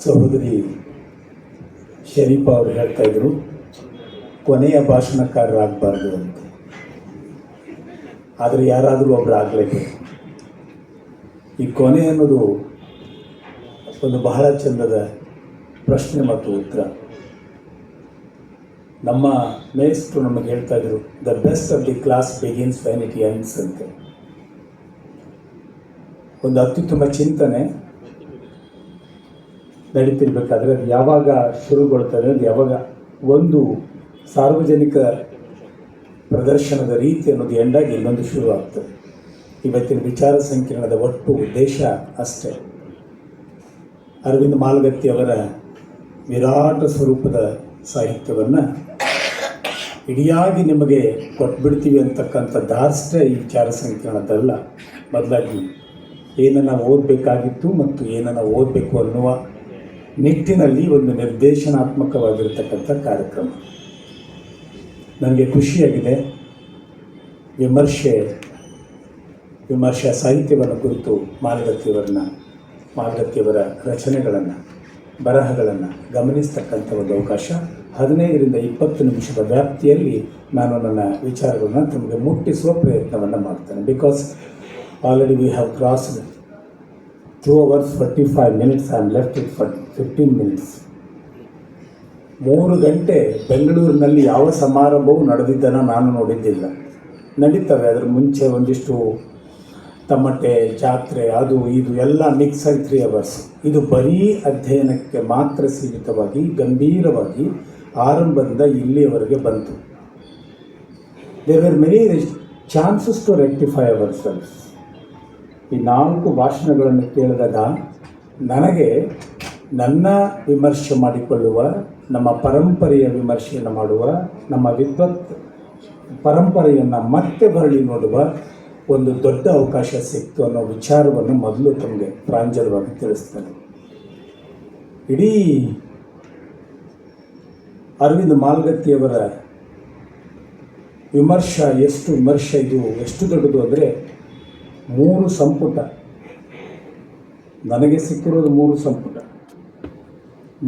ಸಹೋದರಿ ಶರೀಫಾ ಅವರು ಹೇಳ್ತಾ ಇದ್ರು, ಕೊನೆಯ ಭಾಷಣಕಾರರಾಗಬಾರ್ದು ಅಂತ. ಆದರೆ ಯಾರಾದರೂ ಒಬ್ಬರು ಆಗಲೇಬೇಕು. ಈ ಕೊನೆ ಅನ್ನೋದು ಒಂದು ಬಹಳ ಚಂದದ ಪ್ರಶ್ನೆ ಮತ್ತು ಉತ್ತರ. ನಮ್ಮ ಮೇಷ್ಟ್ರು ನಮಗೆ ಹೇಳ್ತಾ ಇದ್ರು, the best of the class begins when it ends ಅಂತ. ಒಂದು ಅತ್ಯುತ್ತಮ ಚಿಂತನೆ ನಡೀತಿರ್ಬೇಕಾದ್ರೆ ಅದು ಯಾವಾಗ ಶುರುಗೊಳ್ತದೆ, ಅದು ಯಾವಾಗ ಒಂದು ಸಾರ್ವಜನಿಕ ಪ್ರದರ್ಶನದ ರೀತಿ ಅನ್ನೋದು ಎಂಡಾಗಿ ಇನ್ನೊಂದು ಶುರು ಆಗ್ತದೆ. ಇವತ್ತಿನ ವಿಚಾರ ಸಂಕಿರಣದ ಒಟ್ಟು ಉದ್ದೇಶ ಅಷ್ಟೇ. ಅರವಿಂದ ಮಾಲ್ಗತ್ತಿ ಅವರ ವಿರಾಟ ಸ್ವರೂಪದ ಸಾಹಿತ್ಯವನ್ನು ಇಡಿಯಾಗಿ ನಿಮಗೆ ಕೊಟ್ಬಿಡ್ತೀವಿ ಅಂತಕ್ಕಂಥದ್ದಾಷ್ಟೇ ಈ ವಿಚಾರ ಸಂಕಿರಣದಲ್ಲ. ಬದಲಾಗಿ ಏನನ್ನು ಓದಬೇಕಾಗಿತ್ತು ಮತ್ತು ಏನನ್ನು ಓದಬೇಕು ಅನ್ನುವ ನಿಟ್ಟಿನಲ್ಲಿ ಒಂದು ನಿರ್ದೇಶನಾತ್ಮಕವಾಗಿರ್ತಕ್ಕಂಥ ಕಾರ್ಯಕ್ರಮ. ನನಗೆ ಖುಷಿಯಾಗಿದೆ. ವಿಮರ್ಶೆ ಸಾಹಿತ್ಯವನ್ನು ಕುರಿತು ಮಾಲ್ಗತ್ತಿಯವರ ರಚನೆಗಳನ್ನು, ಬರಹಗಳನ್ನು ಗಮನಿಸ್ತಕ್ಕಂಥ ಒಂದು ಅವಕಾಶ 15ರಿಂದ 20 ನಿಮಿಷದ ವ್ಯಾಪ್ತಿಯಲ್ಲಿ ನಾನು ನನ್ನ ವಿಚಾರಗಳನ್ನು ತಮಗೆ ಮುಟ್ಟಿಸುವ ಪ್ರಯತ್ನವನ್ನು ಮಾಡ್ತೇನೆ. Because already we have crossed 2 hours 45 minutes. I am left it for 15 minutes. 3 ಗಂಟೆ ಬೆಂಗಳೂರಿನಲ್ಲಿ ಯಾವ ಸಮಾರಂಭವೂ ನಡೆದಿದ್ದನ್ನು ನಾನು ನೋಡಿದ್ದಿಲ್ಲ. ನಡೀತವೆ, ಅದರ ಮುಂಚೆ ಒಂದಿಷ್ಟು ತಮಟೆ, ಜಾತ್ರೆ, ಅದು ಇದು ಎಲ್ಲ ಮಿಕ್ಸ್ ಆಗಿ 3 hours. ಇದು ಬರೀ ಅಧ್ಯಯನಕ್ಕೆ ಮಾತ್ರ ಸೀಮಿತವಾಗಿ ಗಂಭೀರವಾಗಿ ಆರಂಭದಿಂದ ಇಲ್ಲಿಯವರೆಗೆ ಬಂತು. There were many chances to rectify our self. ಈ 4 ಭಾಷಣಗಳನ್ನು ಕೇಳಿದಾಗ ನನಗೆ ನನ್ನ ವಿಮರ್ಶೆ ಮಾಡಿಕೊಳ್ಳುವ, ನಮ್ಮ ಪರಂಪರೆಯ ವಿಮರ್ಶೆಯನ್ನು ಮಾಡುವ, ನಮ್ಮ ವಿದ್ವತ್ ಪರಂಪರೆಯನ್ನು ಮತ್ತೆ ಬರಳಿ ನೋಡುವ ಒಂದು ದೊಡ್ಡ ಅವಕಾಶ ಸಿಕ್ತು ಅನ್ನೋ ವಿಚಾರವನ್ನು ಮೊದಲು ತಮಗೆ ಪ್ರಾಂಜಲವಾಗಿ ತಿಳಿಸ್ತೇನೆ. ಇಡೀ ಅರವಿಂದ ಮಾಲ್ಗತ್ತಿಯವರ ವಿಮರ್ಶೆ ಇದು ಎಷ್ಟು ದೊಡ್ಡದು ಅಂದರೆ 3 ಸಂಪುಟ. ನನಗೆ ಸಿಕ್ಕಿರೋದು 3 ಸಂಪುಟ.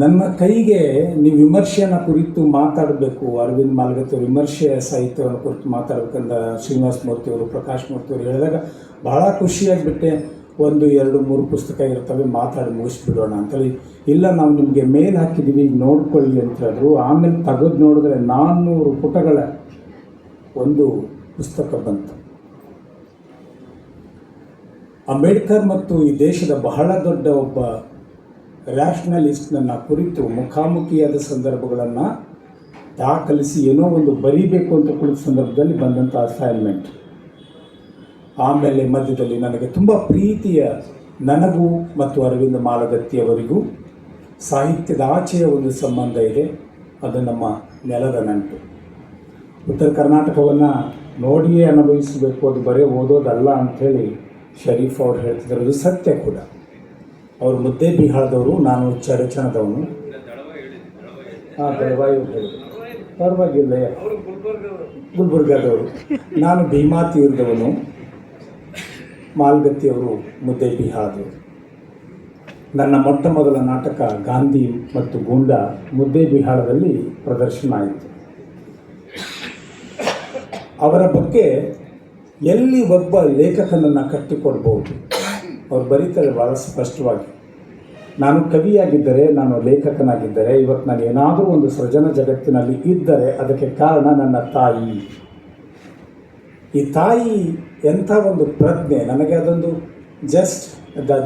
ನನ್ನ ಕೈಗೆ ನೀವು ವಿಮರ್ಶೆಯನ್ನು ಕುರಿತು ಮಾತಾಡಬೇಕು, ಅರವಿಂದ ಮಾಲ್ಗತ್ತಿ ವಿಮರ್ಶೆಯ ಸಾಹಿತ್ಯವನ್ನು ಕುರಿತು ಮಾತಾಡಬೇಕಂದ ಶ್ರೀನಿವಾಸ ಮೂರ್ತಿಯವರು, ಪ್ರಕಾಶ್ ಮೂರ್ತಿಯವರು ಹೇಳಿದಾಗ ಭಾಳ ಖುಷಿಯಾಗಿಬಿಟ್ಟೆ. 1, 2, 3 ಪುಸ್ತಕ ಇರ್ತವೆ, ಮಾತಾಡಿ ಮುಗಿಸ್ಬಿಡೋಣ ಅಂತೇಳಿ. ಇಲ್ಲ, ನಾವು ನಿಮಗೆ ಮೇಲ್ ಹಾಕಿದ್ದೀವಿ, ನೋಡ್ಕೊಳ್ಳಿ ಅಂತ ಹೇಳಿದ್ರು. ಆಮೇಲೆ ತೆಗೆದು ನೋಡಿದ್ರೆ 400 ಪುಟಗಳ ಒಂದು ಪುಸ್ತಕ ಬಂತು. ಅಂಬೇಡ್ಕರ್ ಮತ್ತು ಈ ದೇಶದ ಬಹಳ ದೊಡ್ಡ ಒಬ್ಬ ರ್ಯಾಷನಲಿಸ್ಟ್ನನ್ನು ಕುರಿತು ಮುಖಾಮುಖಿಯಾದ ಸಂದರ್ಭಗಳನ್ನು ದಾಖಲಿಸಿ ಏನೋ ಒಂದು ಬರೀಬೇಕು ಅಂತ ಕುಳಿತ ಸಂದರ್ಭದಲ್ಲಿ ಬಂದಂಥ ಅಸೈನ್ಮೆಂಟ್. ಆಮೇಲೆ ಮಧ್ಯದಲ್ಲಿ ನನಗೆ ತುಂಬ ಪ್ರೀತಿಯ, ನನಗೂ ಮತ್ತು ಅರವಿಂದ ಮಾಲಗತ್ತಿಯವರಿಗೂ ಸಾಹಿತ್ಯದ ಆಚೆಯ ಒಂದು ಸಂಬಂಧ ಇದೆ. ಅದು ನಮ್ಮ ನೆಲದ ನಂಟು. ಉತ್ತರ ಕರ್ನಾಟಕವನ್ನು ನೋಡಿಯೇ ಅನುಭವಿಸಬೇಕು, ಅದು ಬರೀ ಓದೋದಲ್ಲ ಅಂಥೇಳಿ ಶರೀಫ್ ಅವರು ಹೇಳ್ತಿದ್ರು. ಅದು ಸತ್ಯ ಕೂಡ. ಅವರು ಮುದ್ದೇಬಿಹಾಳದವರು, ನಾನು ಚಡಚಣದವನು. ದಳವಾಯಿ ಹೇಳಿದ್ರು, ಪರವಾಗಿಲ್ಲ, ಗುಲ್ಬರ್ಗಾದವರು. ನಾನು ಭೀಮಾ ತೀರದವನು, ಮಾಲ್ಗತ್ತಿಯವರು ಮುದ್ದೇಬಿಹಾಳದವರು. ನನ್ನ ಮೊಟ್ಟ ಮೊದಲ ನಾಟಕ ಗಾಂಧಿ ಮತ್ತು ಗೂಂಡ ಮುದ್ದೇಬಿಹಾಳದಲ್ಲಿ ಪ್ರದರ್ಶನ ಆಯಿತು. ಅವರ ಬಗ್ಗೆ ಎಲ್ಲಿ ಒಬ್ಬ ಲೇಖಕನನ್ನು ಕಟ್ಟಿಕೊಡ್ಬೋದು, ಅವ್ರು ಬರೀತಾರೆ ಭಾಳ ಸ್ಪಷ್ಟವಾಗಿ. ನಾನು ಕವಿಯಾಗಿದ್ದರೆ, ನಾನು ಲೇಖಕನಾಗಿದ್ದರೆ, ಇವತ್ತು ನಾನು ಏನಾದರೂ ಒಂದು ಸೃಜನ ಜಗತ್ತಿನಲ್ಲಿ ಇದ್ದರೆ ಅದಕ್ಕೆ ಕಾರಣ ನನ್ನ ತಾಯಿ. ಈ ತಾಯಿ ಎಂಥ ಒಂದು ಪ್ರಜ್ಞೆ. ನನಗೆ ಅದೊಂದು ಜಸ್ಟ್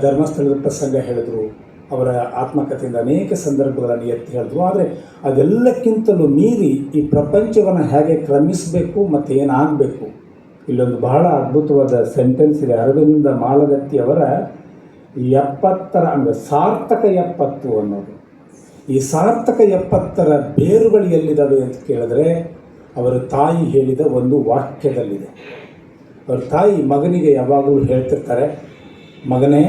ಧರ್ಮಸ್ಥಳದ ಪ್ರಸಂಗ ಹೇಳಿದ್ರು, ಅವರ ಆತ್ಮಕಥೆಯಿಂದ ಅನೇಕ ಸಂದರ್ಭಗಳನ್ನು ಎತ್ತಿ ಹೇಳಿದ್ರು. ಆದರೆ ಅದೆಲ್ಲಕ್ಕಿಂತಲೂ ಮೀರಿ ಈ ಪ್ರಪಂಚವನ್ನು ಹೇಗೆ ಕ್ರಮಿಸಬೇಕು ಮತ್ತು ಏನಾಗಬೇಕು, ಇಲ್ಲೊಂದು ಬಹಳ ಅದ್ಭುತವಾದ ಸೆಂಟೆನ್ಸ್ ಇದೆ. ಅರವಿಂದ ಮಾಲಗತ್ತಿಯವರ 70ರ ಅಂದರೆ ಸಾರ್ಥಕ 70 ಅನ್ನೋದು. ಈ ಸಾರ್ಥಕ 70ರ ಬೇರುಗಳು ಎಲ್ಲಿದ್ದಾವೆ ಅಂತ ಕೇಳಿದ್ರೆ ಅವರ ತಾಯಿ ಹೇಳಿದ ಒಂದು ವಾಕ್ಯದಲ್ಲಿದೆ. ಅವರ ತಾಯಿ ಮಗನಿಗೆ ಯಾವಾಗಲೂ ಹೇಳ್ತಿರ್ತಾರೆ, ಮಗನೇ,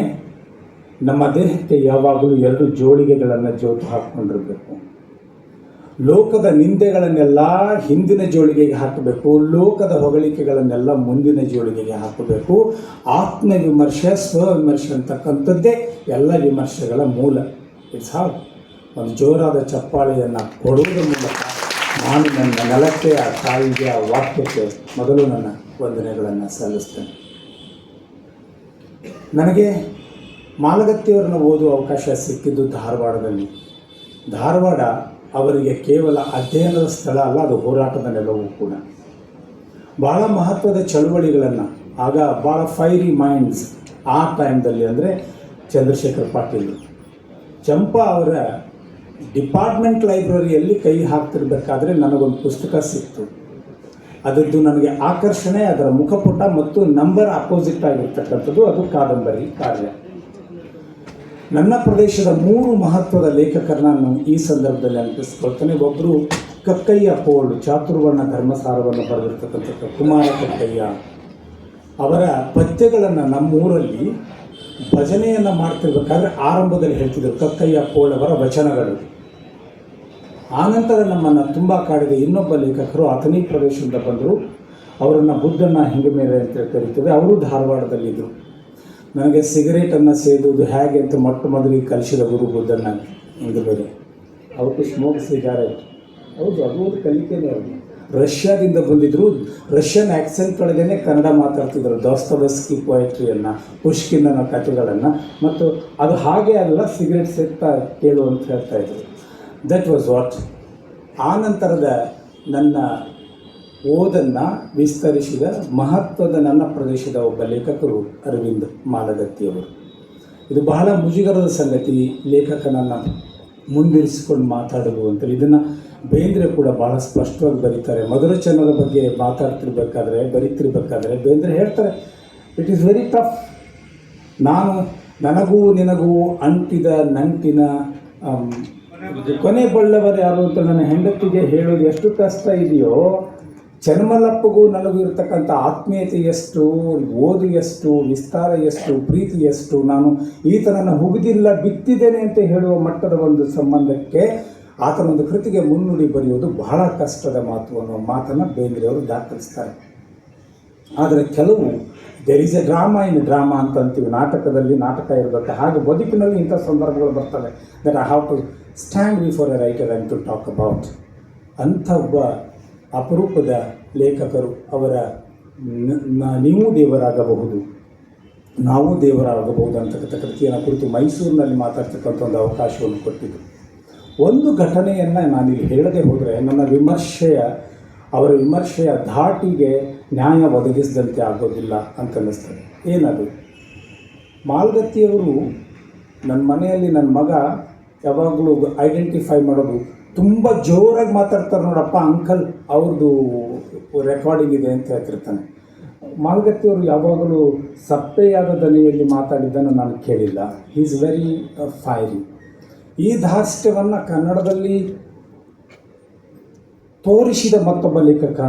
ನಮ್ಮ ದೇಹಕ್ಕೆ ಯಾವಾಗಲೂ 2 ಜೋಳಿಗೆಗಳನ್ನು ಜೋತು ಹಾಕ್ಕೊಂಡಿರಬೇಕು. ಲೋಕದ ನಿಂದೆಗಳನ್ನೆಲ್ಲ ಹಿಂದಿನ ಜೋಳಿಗೆಗೆ ಹಾಕಬೇಕು, ಲೋಕದ ಹೊಗಳಿಕೆಗಳನ್ನೆಲ್ಲ ಮುಂದಿನ ಜೋಳಿಗೆಗೆ ಹಾಕಬೇಕು. ಆತ್ಮವಿಮರ್ಶೆ, ಸ್ವವಿಮರ್ಶೆ ಅಂತಕ್ಕಂಥದ್ದೇ ಎಲ್ಲ ವಿಮರ್ಶೆಗಳ ಮೂಲ. It's hard. ಒಂದು ಜೋರಾದ ಚಪ್ಪಾಳೆಯನ್ನು ಕೊಡುವುದರ ಮೂಲಕ ನಾನು ನನ್ನ ನೆಲಕ್ಕೆ, ಆ ತಾಯಿಗೆ, ಆ ವಾಕ್ಯಕ್ಕೆ ಮೊದಲು ನನ್ನ ವಂದನೆಗಳನ್ನು ಸಲ್ಲಿಸ್ತೇನೆ. ನನಗೆ ಮಾಲಗತ್ತಿಯವರನ್ನು ಓದುವ ಅವಕಾಶ ಸಿಕ್ಕಿದ್ದು ಧಾರವಾಡದಲ್ಲಿ. ಧಾರವಾಡ ಅವರಿಗೆ ಕೇವಲ ಅಧ್ಯಯನದ ಸ್ಥಳ ಅಲ್ಲ, ಅದು ಹೋರಾಟದ ನೆಲವೂ ಕೂಡ. ಭಾಳ ಮಹತ್ವದ ಚಳುವಳಿಗಳನ್ನು, ಆಗ ಭಾಳ ಫೈರಿ ಮೈಂಡ್ಸ್ ಆ ಟೈಮ್ದಲ್ಲಿ, ಅಂದರೆ ಚಂದ್ರಶೇಖರ್ ಪಾಟೀಲ್, ಚಂಪಾ ಅವರ ಡಿಪಾರ್ಟ್ಮೆಂಟ್ ಲೈಬ್ರರಿಯಲ್ಲಿ ಕೈ ಹಾಕ್ತಿರ್ಬೇಕಾದ್ರೆ ನನಗೊಂದು ಪುಸ್ತಕ ಸಿಕ್ತು. ಅದರದ್ದು ನನಗೆ ಆಕರ್ಷಣೆ ಅದರ ಮುಖಪುಟ ಮತ್ತು ನಂಬರ್ ಅಪೋಸಿಟ್ ಆಗಿರ್ತಕ್ಕಂಥದ್ದು. ಅದು ಕಾದಂಬರಿ ಕಾರ್ಯ. ನನ್ನ ಪ್ರದೇಶದ 3 ಮಹತ್ವದ ಲೇಖಕರನ್ನ ನಾನು ಈ ಸಂದರ್ಭದಲ್ಲಿ ನೆನಪಿಸ್ಕೊಳ್ತೇನೆ. ಒಬ್ಬರು ಕಕ್ಕಯ್ಯ ಪೋಳ್, ಚಾತುರ್ವರ್ಣ ಧರ್ಮಸಾರವನ್ನು ಬರೆದಿರ್ತಕ್ಕಂಥ ಕುಮಾರ ಕಕ್ಕಯ್ಯ. ಅವರ ಪದ್ಯಗಳನ್ನು ನಮ್ಮೂರಲ್ಲಿ ಭಜನೆಯನ್ನು ಮಾಡ್ತಿರ್ಬೇಕಾದ್ರೆ ಆರಂಭದಲ್ಲಿ ಹೇಳ್ತಿದ್ರು ಕಕ್ಕಯ್ಯ ಪೋಳ್ ಅವರ ವಚನಗಳು. ಆನಂತರ ನಮ್ಮನ್ನು ತುಂಬ ಕಾಡಿದ ಇನ್ನೊಬ್ಬ ಲೇಖಕರು ಅಥಣಿ ಪ್ರದೇಶದಿಂದ ಬಂದರು. ಅವರನ್ನು ಬುದ್ಧನ ಹಿಂಗಮೇಲೆ ಅಂತ ಕರೀತೇವೆ. ಅವರು ಧಾರವಾಡದಲ್ಲಿದ್ದರು. ನನಗೆ ಸಿಗರೇಟನ್ನು ಸೇದುವುದು ಹೇಗೆ ಅಂತ ಮೊಟ್ಟ ಮೊದಲಿಗೆ ಕಲಿಸಿದ ಗುರು ಬುದ್ಧನ ಹಿಂಗಮೇಲೆ. How to smoke cigarette. ಹೌದು, ಅದು ಒಂದು ಕಲಿಕೆನೇ. ಅವರು ರಷ್ಯಾದಿಂದ ಬಂದಿದ್ದರು. ರಷ್ಯನ್ ಆ್ಯಕ್ಸೆಂಟ್ ಒಳಗೇ ಕನ್ನಡ ಮಾತಾಡ್ತಿದ್ರು. ದಾಸ್ತೋವ್ಸ್ಕಿ ಪೊಯೆಟ್ರಿಯನ್ನು, ಪುಷ್ಕಿನ್ನ ಕಥೆಗಳನ್ನು. ಮತ್ತು ಅದು ಹಾಗೆ ಅಲ್ಲ, ಸಿಗರೇಟ್ ಸೇರ್ತಾ ಕೇಳು ಅಂತ ಹೇಳ್ತಾಯಿದ್ರು. That was what. ಆ ನಂತರದ ನನ್ನ ಓದನ್ನು ವಿಸ್ತರಿಸಿದ ಮಹತ್ವದ ನನ್ನ ಪ್ರದೇಶದ ಒಬ್ಬ ಲೇಖಕರು ಅರವಿಂದ್ ಮಾಲಗತ್ತಿಯವರು. ಇದು ಬಹಳ ಮುಜುಗರದ ಸಂಗತಿ, ಲೇಖಕನನ್ನು ಮುಂದಿರಿಸಿಕೊಂಡು ಮಾತಾಡುವುದು ಅಂತೇಳಿ. ಇದನ್ನು ಬೇಂದ್ರೆ ಕೂಡ ಭಾಳ ಸ್ಪಷ್ಟವಾಗಿ ಬರೀತಾರೆ. ಮಧುರಚನ್ನರ ಬಗ್ಗೆ ಬರೀತಿರ್ಬೇಕಾದ್ರೆ ಬೇಂದ್ರೆ ಹೇಳ್ತಾರೆ, ಇಟ್ ಈಸ್ ವೆರಿ ಟಫ್. ನನಗೂ ನಿನಗೂ ಅಂಟಿದ ನಂಟಿನ ಕೊನೆ ಬಳ್ಳವರು ಯಾರು ಅಂತ ನನ್ನ ಹೆಂಡತಿಗೆ ಹೇಳೋದು ಎಷ್ಟು ಕಷ್ಟ ಇದೆಯೋ, ಚನ್ಮಲ್ಲಪ್ಪಗೂ ನನಗೂ ಇರತಕ್ಕಂಥ ಆತ್ಮೀಯತೆ ಎಷ್ಟು, ಓದು ಎಷ್ಟು, ವಿಸ್ತಾರ ಎಷ್ಟು, ಪ್ರೀತಿ ಎಷ್ಟು, ನಾನು ಈತನನ್ನು ಹುಗಿದಿಲ್ಲ ಬಿತ್ತಿದ್ದೇನೆ ಅಂತ ಹೇಳುವ ಮಟ್ಟದ ಒಂದು ಸಂಬಂಧಕ್ಕೆ ಆತನೊಂದು ಕೃತಿಗೆ ಮುನ್ನುಡಿ ಬರೆಯೋದು ಬಹಳ ಕಷ್ಟದ ಮಾತು ಅನ್ನೋ ಮಾತನ್ನು ಬೇಂದ್ರೆಯವರು ದಾಖಲಿಸ್ತಾರೆ. ಆದರೆ ಕೆಲವು there is a drama in drama ಅಂತ ಅಂತೀವಿ. ನಾಟಕದಲ್ಲಿ ನಾಟಕ ಇರಬೇಕು. ಹಾಗೆ ಬದುಕಿನಲ್ಲಿ ಇಂಥ ಸಂದರ್ಭಗಳು ಬರ್ತವೆ. That I have to stand before a writer and to talk about. ಅಂಥ ಒಬ್ಬ ಅಪರೂಪದ ಲೇಖಕರು. ಅವರ ನೀವು ದೇವರಾಗಬಹುದು, ನಾವು ದೇವರಾಗಬಹುದು ಅಂತಕ್ಕಂಥ ಕೃತಿಯನ್ನು ಕುರಿತು ಮೈಸೂರಿನಲ್ಲಿ ಮಾತಾಡ್ತಕ್ಕಂಥ ಒಂದು ಅವಕಾಶವನ್ನು ಕೊಟ್ಟಿದ್ದು. ಒಂದು ಘಟನೆಯನ್ನು ನಾನಿಲ್ಲಿ ಹೇಳದೆ ಹೋದರೆ ಅವರ ವಿಮರ್ಶೆಯ ಧಾಟಿಗೆ ನ್ಯಾಯ ಒದಗಿಸಿದಂತೆ ಆಗೋದಿಲ್ಲ ಅಂತ ಅನ್ನಿಸ್ತದೆ. ಏನದು? ಮಾಲಗತ್ತಿಯವರು ನನ್ನ ಮನೆಯಲ್ಲಿ ನನ್ನ ಮಗ ಯಾವಾಗಲೂ ಐಡೆಂಟಿಫೈ ಮಾಡೋದು, ತುಂಬ ಜೋರಾಗಿ ಮಾತಾಡ್ತಾರೆ ನೋಡಪ್ಪ ಅಂಕಲ್, ಅವ್ರದ್ದು ರೆಕಾರ್ಡಿಂಗ್ ಇದೆ ಅಂತ ಹೇಳ್ತಿರ್ತಾನೆ. ಮಾಲಗತ್ತಿಯವರು ಯಾವಾಗಲೂ ಸಪ್ಪೆಯಾದ ದನಿಯಲ್ಲಿ ಮಾತಾಡಿದ್ದನ್ನು ನಾನು ಕೇಳಿಲ್ಲ. He is very fiery. ಈ ಧಾರ್ಷ್ಟ್ಯವನ್ನು ಕನ್ನಡದಲ್ಲಿ ತೋರಿಸಿದ ಮತ್ತೊಬ್ಬ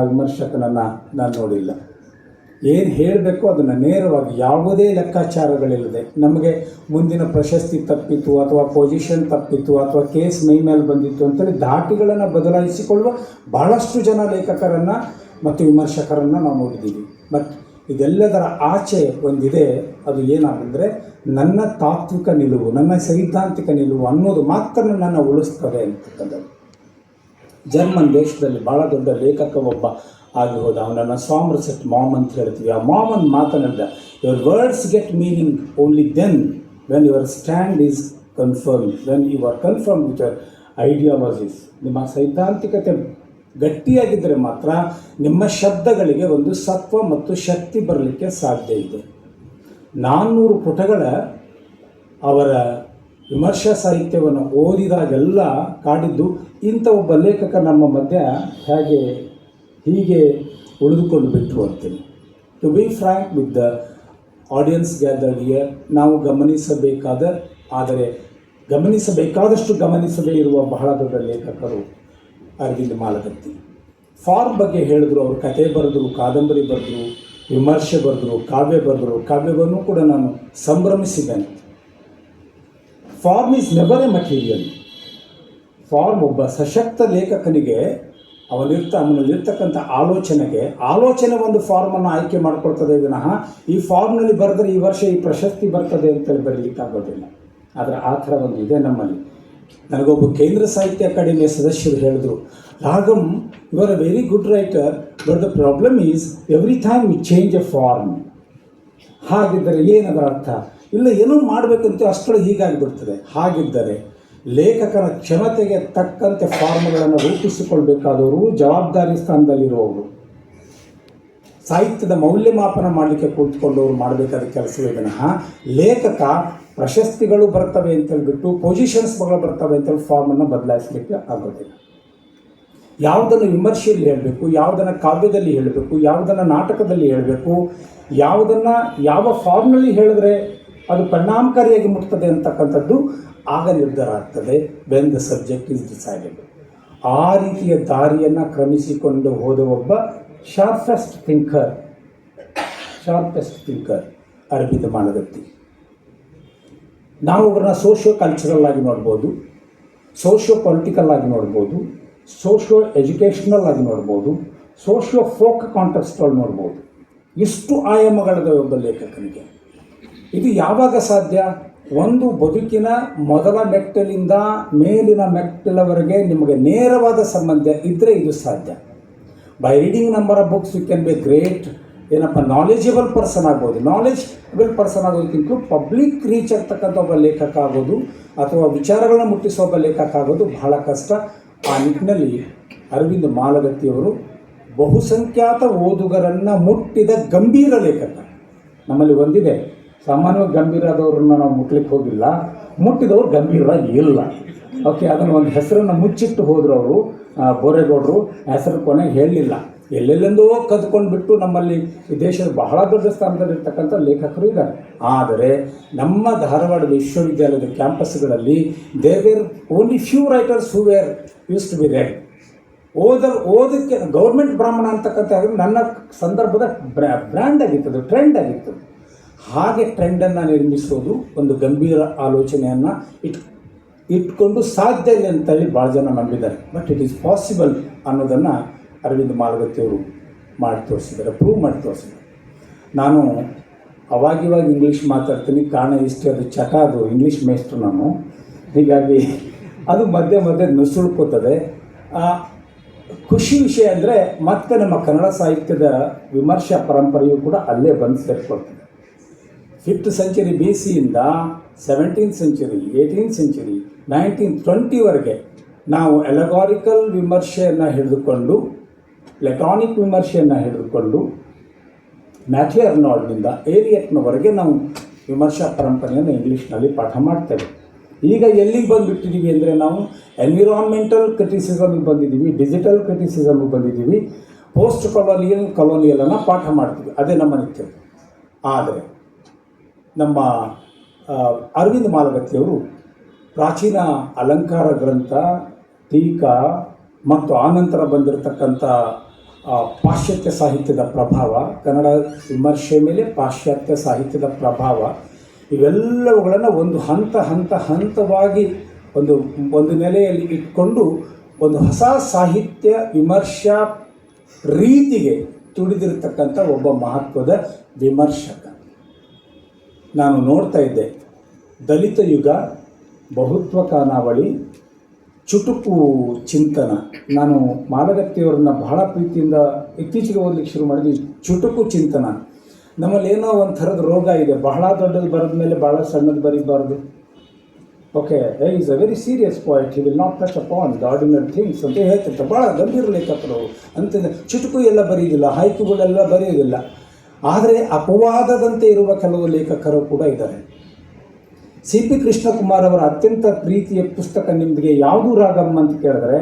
ವಿಮರ್ಶಕನನ್ನು ನಾನು ನೋಡಿಲ್ಲ. ಏನು ಹೇಳಬೇಕು ಅದನ್ನು ನೇರವಾಗಿ, ಯಾವುದೇ ಲೆಕ್ಕಾಚಾರಗಳಿಲ್ಲದೆ, ನಮಗೆ ಮುಂದಿನ ಪ್ರಶಸ್ತಿ ತಪ್ಪಿತು ಅಥವಾ ಪೊಸಿಷನ್ ತಪ್ಪಿತು ಅಥವಾ ಕೇಸ್ ಮೈ ಮೇಲೆ ಬಂದಿತ್ತು ಅಂತೇಳಿ ಧಾಟಿಗಳನ್ನು ಬದಲಾಯಿಸಿಕೊಳ್ಳುವ ಭಾಳಷ್ಟು ಜನ ಲೇಖಕರನ್ನು ಮತ್ತು ವಿಮರ್ಶಕರನ್ನು ನಾವು ನೋಡಿದ್ದೀವಿ. ಬಟ್ ಇದೆಲ್ಲದರ ಆಚೆ ಒಂದಿದೆ. ಅದು ಏನಾಗಂದರೆ ನನ್ನ ತಾತ್ವಿಕ ನಿಲುವು, ನನ್ನ ಸೈದ್ಧಾಂತಿಕ ನಿಲುವು ಅನ್ನೋದು ಮಾತ್ರ ನನ್ನ ಉಳಿಸ್ತದೆ ಅಂತಕ್ಕಂಥದ್ದು. ಜರ್ಮನ್ ದೇಶದಲ್ಲಿ ಭಾಳ ದೊಡ್ಡ ಲೇಖಕ ಒಬ್ಬ ಆಗಿ ಹೋದ. ಅವನನ್ನು ಸಾಮ್ರಸೆಟ್ ಮಾಮ್ ಅಂತ ಹೇಳ್ತೀವಿ. ಆ ಮಾಮನ್ ಮಾತನಾಡಿದ, your words get meaning only then when your stand is confirm, when you are confirm with your ideologies. ನಿಮ್ಮ ಸೈದ್ಧಾಂತಿಕತೆ ಗಟ್ಟಿಯಾಗಿದ್ದರೆ ಮಾತ್ರ ನಿಮ್ಮ ಶಬ್ದಗಳಿಗೆ ಒಂದು ಸತ್ವ ಮತ್ತು ಶಕ್ತಿ ಬರಲಿಕ್ಕೆ ಸಾಧ್ಯ ಇದೆ. 400 ಪುಟಗಳ ಅವರ ವಿಮರ್ಶಾ ಸಾಹಿತ್ಯವನ್ನು ಓದಿದಾಗೆಲ್ಲ ಕಾಡಿದ್ದು, ಇಂಥ ಒಬ್ಬ ಲೇಖಕ ನಮ್ಮ ಮಧ್ಯ ಹೀಗೆ ಉಳಿದುಕೊಂಡು ಬಿಟ್ಟರು ಅಂತೇಳಿ. To be frank with the audience gathered here, ನಾವು ಗಮನಿಸಬೇಕಾದಷ್ಟು ಗಮನಿಸದೇ ಇರುವ ಬಹಳ ದೊಡ್ಡ ಲೇಖಕರು ಅರವಿಂದ್ ಮಾಲಗತ್ತಿ. ಫಾರ್ಮ್ ಬಗ್ಗೆ ಹೇಳಿದ್ರು. ಅವರು ಕತೆ ಬರೆದರು, ಕಾದಂಬರಿ ಬರೆದರು, ವಿಮರ್ಶೆ ಬರೆದರು, ಕಾವ್ಯ ಬರೆದರು. ಕಾವ್ಯವನ್ನು ಕೂಡ ನಾನು ಸಂಭ್ರಮಿಸಿದ್ದೇನೆ. Form is never a material. Form ಒಬ್ಬ ಸಶಕ್ತ ಲೇಖಕನಿಗೆ ಅವನಲ್ಲಿರ್ತಕ್ಕಂಥ ಆಲೋಚನೆ ಒಂದು ಫಾರ್ಮನ್ನು ಆಯ್ಕೆ ಮಾಡಿಕೊಳ್ತದೆ ವಿನಃ ಈ ಫಾರ್ಮ್ನಲ್ಲಿ ಬರೆದರೆ ಈ ವರ್ಷ ಈ ಪ್ರಶಸ್ತಿ ಬರ್ತದೆ ಅಂತೇಳಿ ಬರೀಲಿಕ್ಕಾಗೋದಿಲ್ಲ. ಆದರೆ ಆ ಥರ ಒಂದು ಇದೆ ನಮ್ಮಲ್ಲಿ. ನನಗೊಬ್ಬ ಕೇಂದ್ರ ಸಾಹಿತ್ಯ ಅಕಾಡೆಮಿಯ ಸದಸ್ಯರು ಹೇಳಿದ್ರು, Ragam, you are a very good writer, but the problem is every time you change a form. ಹಾಗಿದ್ದರೆ ಏನದರ ಅರ್ಥ? ಇಲ್ಲ, ಏನೋ ಮಾಡಬೇಕಂತ ಅಷ್ಟೊಳಗೆ ಹೀಗಾಗಿಬಿಡ್ತದೆ. ಹಾಗಿದ್ದರೆ ಲೇಖಕನ ಕ್ಷಮತೆಗೆ ತಕ್ಕಂತೆ ಫಾರ್ಮ್ಗಳನ್ನು ರೂಪಿಸಿಕೊಳ್ಬೇಕಾದವರು ಜವಾಬ್ದಾರಿ ಸ್ಥಾನದಲ್ಲಿರುವವರು, ಸಾಹಿತ್ಯದ ಮೌಲ್ಯಮಾಪನ ಮಾಡಲಿಕ್ಕೆ ಕೂತ್ಕೊಂಡವರು ಮಾಡಬೇಕಾದ ಕೆಲಸವೇ ವಿನಃ ಲೇಖಕ ಪ್ರಶಸ್ತಿಗಳು ಬರ್ತವೆ ಅಂತೇಳ್ಬಿಟ್ಟು ಪೊಸಿಷನ್ಸ್ಗಳು ಬರ್ತವೆ ಅಂತೇಳಿ ಫಾರ್ಮನ್ನು ಬದಲಾಯಿಸಲಿಕ್ಕೆ ಆಗೋದಿಲ್ಲ. ಯಾವುದನ್ನು ವಿಮರ್ಶೆಯಲ್ಲಿ ಹೇಳಬೇಕು, ಯಾವುದನ್ನು ಕಾವ್ಯದಲ್ಲಿ ಹೇಳಬೇಕು, ಯಾವುದನ್ನು ನಾಟಕದಲ್ಲಿ ಹೇಳಬೇಕು, ಯಾವುದನ್ನು ಯಾವ ಫಾರ್ಮ್ನಲ್ಲಿ ಹೇಳಿದ್ರೆ ಅದು ಪರಿಣಾಮಕಾರಿಯಾಗಿ ಮುಟ್ತದೆ ಅಂತಕ್ಕಂಥದ್ದು ಆಗ ನಿರ್ಧಾರ ಆಗ್ತದೆ, when the subject is decided. ಆ ರೀತಿಯ ದಾರಿಯನ್ನು ಕ್ರಮಿಸಿಕೊಂಡು ಹೋದ ಒಬ್ಬ ಶಾರ್ಪೆಸ್ಟ್ ಥಿಂಕರ್ ಅರವಿಂದ ಮಾಲಗತ್ತಿ. ನಾವು ಅವ್ರನ್ನ ಸೋಷಿಯೋ ಕಲ್ಚರಲ್ ಆಗಿ ನೋಡ್ಬೋದು, ಸೋಷಿಯೋ ಪೊಲಿಟಿಕಲ್ ಆಗಿ ನೋಡ್ಬೋದು, ಸೋಷಿಯೋ ಎಜುಕೇಷನಲ್ ಆಗಿ ನೋಡ್ಬೋದು, ಸೋಷಿಯೋ ಫೋಕ್ ಕಾಂಟೆಕ್ಸ್ಟಲ್ಲಿ ನೋಡ್ಬೋದು. ಇಷ್ಟು ಆಯಾಮಗಳದ ಒಬ್ಬ ಲೇಖಕನಿಗೆ. ಇದು ಯಾವಾಗ ಸಾಧ್ಯ? ಒಂದು ಬದುಕಿನ ಮೊದಲ ಮೆಟ್ಟಲಿಂದ ಮೇಲಿನ ಮೆಟ್ಟಲವರೆಗೆ ನಿಮಗೆ ನೇರವಾದ ಸಂಬಂಧ ಇದ್ದರೆ ಇದು ಸಾಧ್ಯ. By reading number of books you can be great knowledgeable person ಆಗ್ಬೋದು. ನಾಲೆಜಬಲ್ ಪರ್ಸನ್ ಆಗೋದಕ್ಕಿಂತ ಪಬ್ಲಿಕ್ ರೀಚ್ ಆಗ್ತಕ್ಕಂಥ ಒಬ್ಬ ಲೇಖಕ ಆಗೋದು ಅಥವಾ ವಿಚಾರಗಳನ್ನ ಮುಟ್ಟಿಸೋ ಒಬ್ಬ ಲೇಖಕ ಆಗೋದು ಬಹಳ ಕಷ್ಟ. ಆ ನಿಟ್ಟಿನಲ್ಲಿ ಅರವಿಂದ ಮಾಲಗತ್ತಿಯವರು ಬಹುಸಂಖ್ಯಾತ ಓದುಗರನ್ನು ಮುಟ್ಟಿದ ಗಂಭೀರ ಲೇಖಕ. ನಮ್ಮಲ್ಲಿ ಒಂದಿದೆ, ಸಾಮಾನ್ಯವಾಗಿ ಗಂಭೀರ ಆದವ್ರನ್ನ ನಾವು ಮುಟ್ಲಿಕ್ಕೆ ಹೋಗಿಲ್ಲ, ಮುಟ್ಟಿದವರು ಗಂಭೀರವಾಗಿ ಇಲ್ಲ. ಓಕೆ, ಅದನ್ನು ಒಂದು ಹೆಸರನ್ನು ಮುಚ್ಚಿಟ್ಟು ಹೋದ್ರು ಅವರು, ಬೋರೇಗೌಡರು. ಹೆಸರು ಕೊನೆಗೆ ಹೇಳಲಿಲ್ಲ, ಎಲ್ಲೆಲ್ಲೆಂದೋ ಕದ್ಕೊಂಡು ಬಿಟ್ಟು ನಮ್ಮಲ್ಲಿ ಈ ದೇಶದ ಬಹಳ ದೊಡ್ಡ ಸ್ಥಾನದಲ್ಲಿರ್ತಕ್ಕಂಥ ಲೇಖಕರು ಇದ್ದಾರೆ. ಆದರೆ ನಮ್ಮ ಧಾರವಾಡ ವಿಶ್ವವಿದ್ಯಾಲಯದ ಕ್ಯಾಂಪಸ್ಗಳಲ್ಲಿ there were only few writers who were used to be read. ಓದಕ್ಕೆ ಗೌರ್ಮೆಂಟ್ ಬ್ರಾಹ್ಮಣ ಅಂತಕ್ಕಂಥ ನನ್ನ ಸಂದರ್ಭದ ಬ್ರ್ಯಾಂಡ್ ಆಗಿತ್ತು, ಟ್ರೆಂಡ್ ಆಗಿತ್ತು. ಹಾಗೆ ಟ್ರೆಂಡನ್ನು ನಿರ್ಮಿಸೋದು ಒಂದು ಗಂಭೀರ ಆಲೋಚನೆಯನ್ನು ಇಟ್ಕೊಂಡು ಸಾಧ್ಯ ಇಲ್ಲ ಅಂತೇಳಿ ಭಾಳ ಜನ ನಂಬಿದ್ದಾರೆ. ಬಟ್ ಇಟ್ ಈಸ್ ಪಾಸಿಬಲ್ ಅನ್ನೋದನ್ನು ಅರವಿಂದ ಮಾಲಗತ್ತಿಯವರು ಮಾಡಿ ತೋರಿಸಿದ್ದಾರೆ, ಪ್ರೂವ್ ಮಾಡಿ ತೋರಿಸಿದ್ದಾರೆ. ನಾನು ಅವಾಗಿವಾಗ ಇಂಗ್ಲೀಷ್ ಮಾತಾಡ್ತೀನಿ, ಕಾರಣ ಇಷ್ಟೇ, ಅದು ಚಟ, ಅದು ಇಂಗ್ಲೀಷ್ ಮೇಸ್ಟ್ರು ನಾನು. ಹೀಗಾಗಿ ಅದು ಮಧ್ಯೆ ಮಧ್ಯೆ ನುಸುಳ್ಕೋತದೆ. ಖುಷಿ ವಿಷಯ ಅಂದರೆ ಮತ್ತೆ ನಮ್ಮ ಕನ್ನಡ ಸಾಹಿತ್ಯದ ವಿಮರ್ಶಾ ಪರಂಪರೆಯು ಕೂಡ ಅಲ್ಲೇ ಬಂದು ಸೇರಿಕೊಳ್ತದೆ. 5th ಸೆಂಚುರಿ BCಯಿಂದ 17th century, 18th century, 19th, 20ವರೆಗೆ ನಾವು ಎಲಗಾರಿಕಲ್ ವಿಮರ್ಶೆಯನ್ನು ಹಿಡಿದುಕೊಂಡು, ಪ್ಲೆಟಾನಿಕ್ ವಿಮರ್ಶೆಯನ್ನು ಹಿಡಿದುಕೊಂಡು, ಮ್ಯಾಥ್ಯೂ ಆರ್ನಾಲ್ಡ್ನಿಂದ ಏರಿಯಟ್ನವರೆಗೆ ನಾವು ವಿಮರ್ಶಾ ಪರಂಪರೆಯನ್ನು ಇಂಗ್ಲೀಷ್ನಲ್ಲಿ ಪಾಠ ಮಾಡ್ತೇವೆ. ಈಗ ಎಲ್ಲಿಗೆ ಬಂದುಬಿಟ್ಟಿದ್ದೀವಿ ಅಂದರೆ ನಾವು ಎನ್ವಿರಾನ್ಮೆಂಟಲ್ ಕ್ರಿಟಿಸಿಸಮ್ಗೆ ಬಂದಿದ್ದೀವಿ, ಡಿಜಿಟಲ್ ಕ್ರಿಟಿಸಿಸಮ್ಗೆ ಬಂದಿದ್ದೀವಿ, ಪೋಸ್ಟ್ ಕೊಲೋನಿಯಲನ್ನು ಪಾಠ ಮಾಡ್ತೀವಿ. ಅದೇ ನಮ್ಮ ನಿತ್ಯ. ಆದರೆ ನಮ್ಮ ಅರವಿಂದ ಮಾಲಗತ್ತಿಯವರು ಪ್ರಾಚೀನ ಅಲಂಕಾರ ಗ್ರಂಥ, ಟೀಕಾ ಮತ್ತು ಆನಂತರ ಬಂದಿರತಕ್ಕಂಥ ಪಾಶ್ಚಾತ್ಯ ಸಾಹಿತ್ಯದ ಪ್ರಭಾವ, ಕನ್ನಡ ವಿಮರ್ಶೆ ಮೇಲೆ ಪಾಶ್ಚಾತ್ಯ ಸಾಹಿತ್ಯದ ಪ್ರಭಾವ, ಇವೆಲ್ಲವುಗಳನ್ನು ಒಂದು ಹಂತವಾಗಿ ಒಂದು ನೆಲೆಯಲ್ಲಿ ಇಟ್ಕೊಂಡು ಒಂದು ಹೊಸ ಸಾಹಿತ್ಯ ವಿಮರ್ಶಾ ರೀತಿಗೆ ತುಡಿದಿರತಕ್ಕಂಥ ಒಬ್ಬ ಮಹತ್ವದ ವಿಮರ್ಶಕ. ನಾನು ನೋಡ್ತಾ ಇದ್ದೆ, ದಲಿತ ಯುಗ, ಬಹುತ್ವ ಖಾನಾವಳಿ, ಚುಟುಕು ಚಿಂತನ. ನಾನು ಮಾಲಗತ್ತಿಯವರನ್ನ ಬಹಳ ಪ್ರೀತಿಯಿಂದ ಇತ್ತೀಚೆಗೆ ಓದಲಿಕ್ಕೆ ಶುರು ಮಾಡಿದ್ವಿ. ಚುಟುಕು ಚಿಂತನ. ನಮ್ಮಲ್ಲಿ ಏನೋ ಒಂದು ಥರದ ರೋಗ ಇದೆ, ಬಹಳ ದೊಡ್ಡದು ಬರೆದ ಮೇಲೆ ಭಾಳ ಸಣ್ಣದು ಬರೀಬಾರ್ದು. Okay, is a very serious point, he will not touch upon the ordinary things ಅಂತ ಹೇಳ್ತಿರ್ತಾರೆ. ಭಾಳ ಗಂಭೀರ ಲೇಖಕರು ಅಂತ. ಚುಟುಕು ಎಲ್ಲ ಬರೆಯೋದಿಲ್ಲ, ಹೈಕುಗಳೆಲ್ಲ ಬರೆಯೋದಿಲ್ಲ. ಆದರೆ ಅಪವಾದದಂತೆ ಇರುವ ಕೆಲವು ಲೇಖಕರು ಕೂಡ ಇದ್ದಾರೆ. CP ಕೃಷ್ಣಕುಮಾರ್ ಅವರ ಅತ್ಯಂತ ಪ್ರೀತಿಯ ಪುಸ್ತಕ ನಿಮಗೆ ಯಾವುದು ರಾಗಮ್ಮ ಅಂತ ಕೇಳಿದ್ರೆ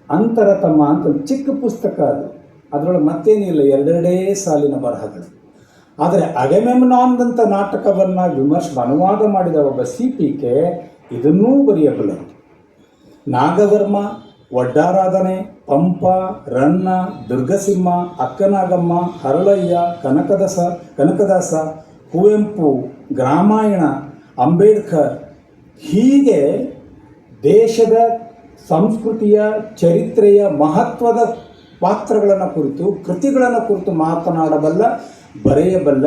ಅಂತರತಮ್ಮ ಅಂತ ಚಿಕ್ಕ ಪುಸ್ತಕ ಅದು. ಅದರೊಳಗೆ ಮತ್ತೇನಿಲ್ಲ, ಎರಡೆರಡೇ ಸಾಲಿನ ಬರಹಗಳು. ಆದರೆ ಅಗಮೆಮ್ನಾನ್ದಂಥ ನಾಟಕವನ್ನು ಅನುವಾದ ಮಾಡಿದ ಒಬ್ಬ CPK ಇದನ್ನೂ ಬರೆಯಬಲ್ಲರು. ನಾಗವರ್ಮ, ಒಡ್ಡಾರಾಧನೆ, ಪಂಪ, ರನ್ನ, ದುರ್ಗಸಿಂಹ, ಅಕ್ಕನಾಗಮ್ಮ, ಹರಳಯ್ಯ, ಕನಕದಾಸ, ಕುವೆಂಪು, ಗ್ರಾಮಾಯಣ, ಅಂಬೇಡ್ಕರ್, ಹೀಗೆ ದೇಶದ ಸಂಸ್ಕೃತಿಯ ಚರಿತ್ರೆಯ ಮಹತ್ವದ ಪಾತ್ರಗಳನ್ನು ಕುರಿತು, ಕೃತಿಗಳನ್ನು ಕುರಿತು ಮಾತನಾಡಬಲ್ಲ, ಬರೆಯಬಲ್ಲ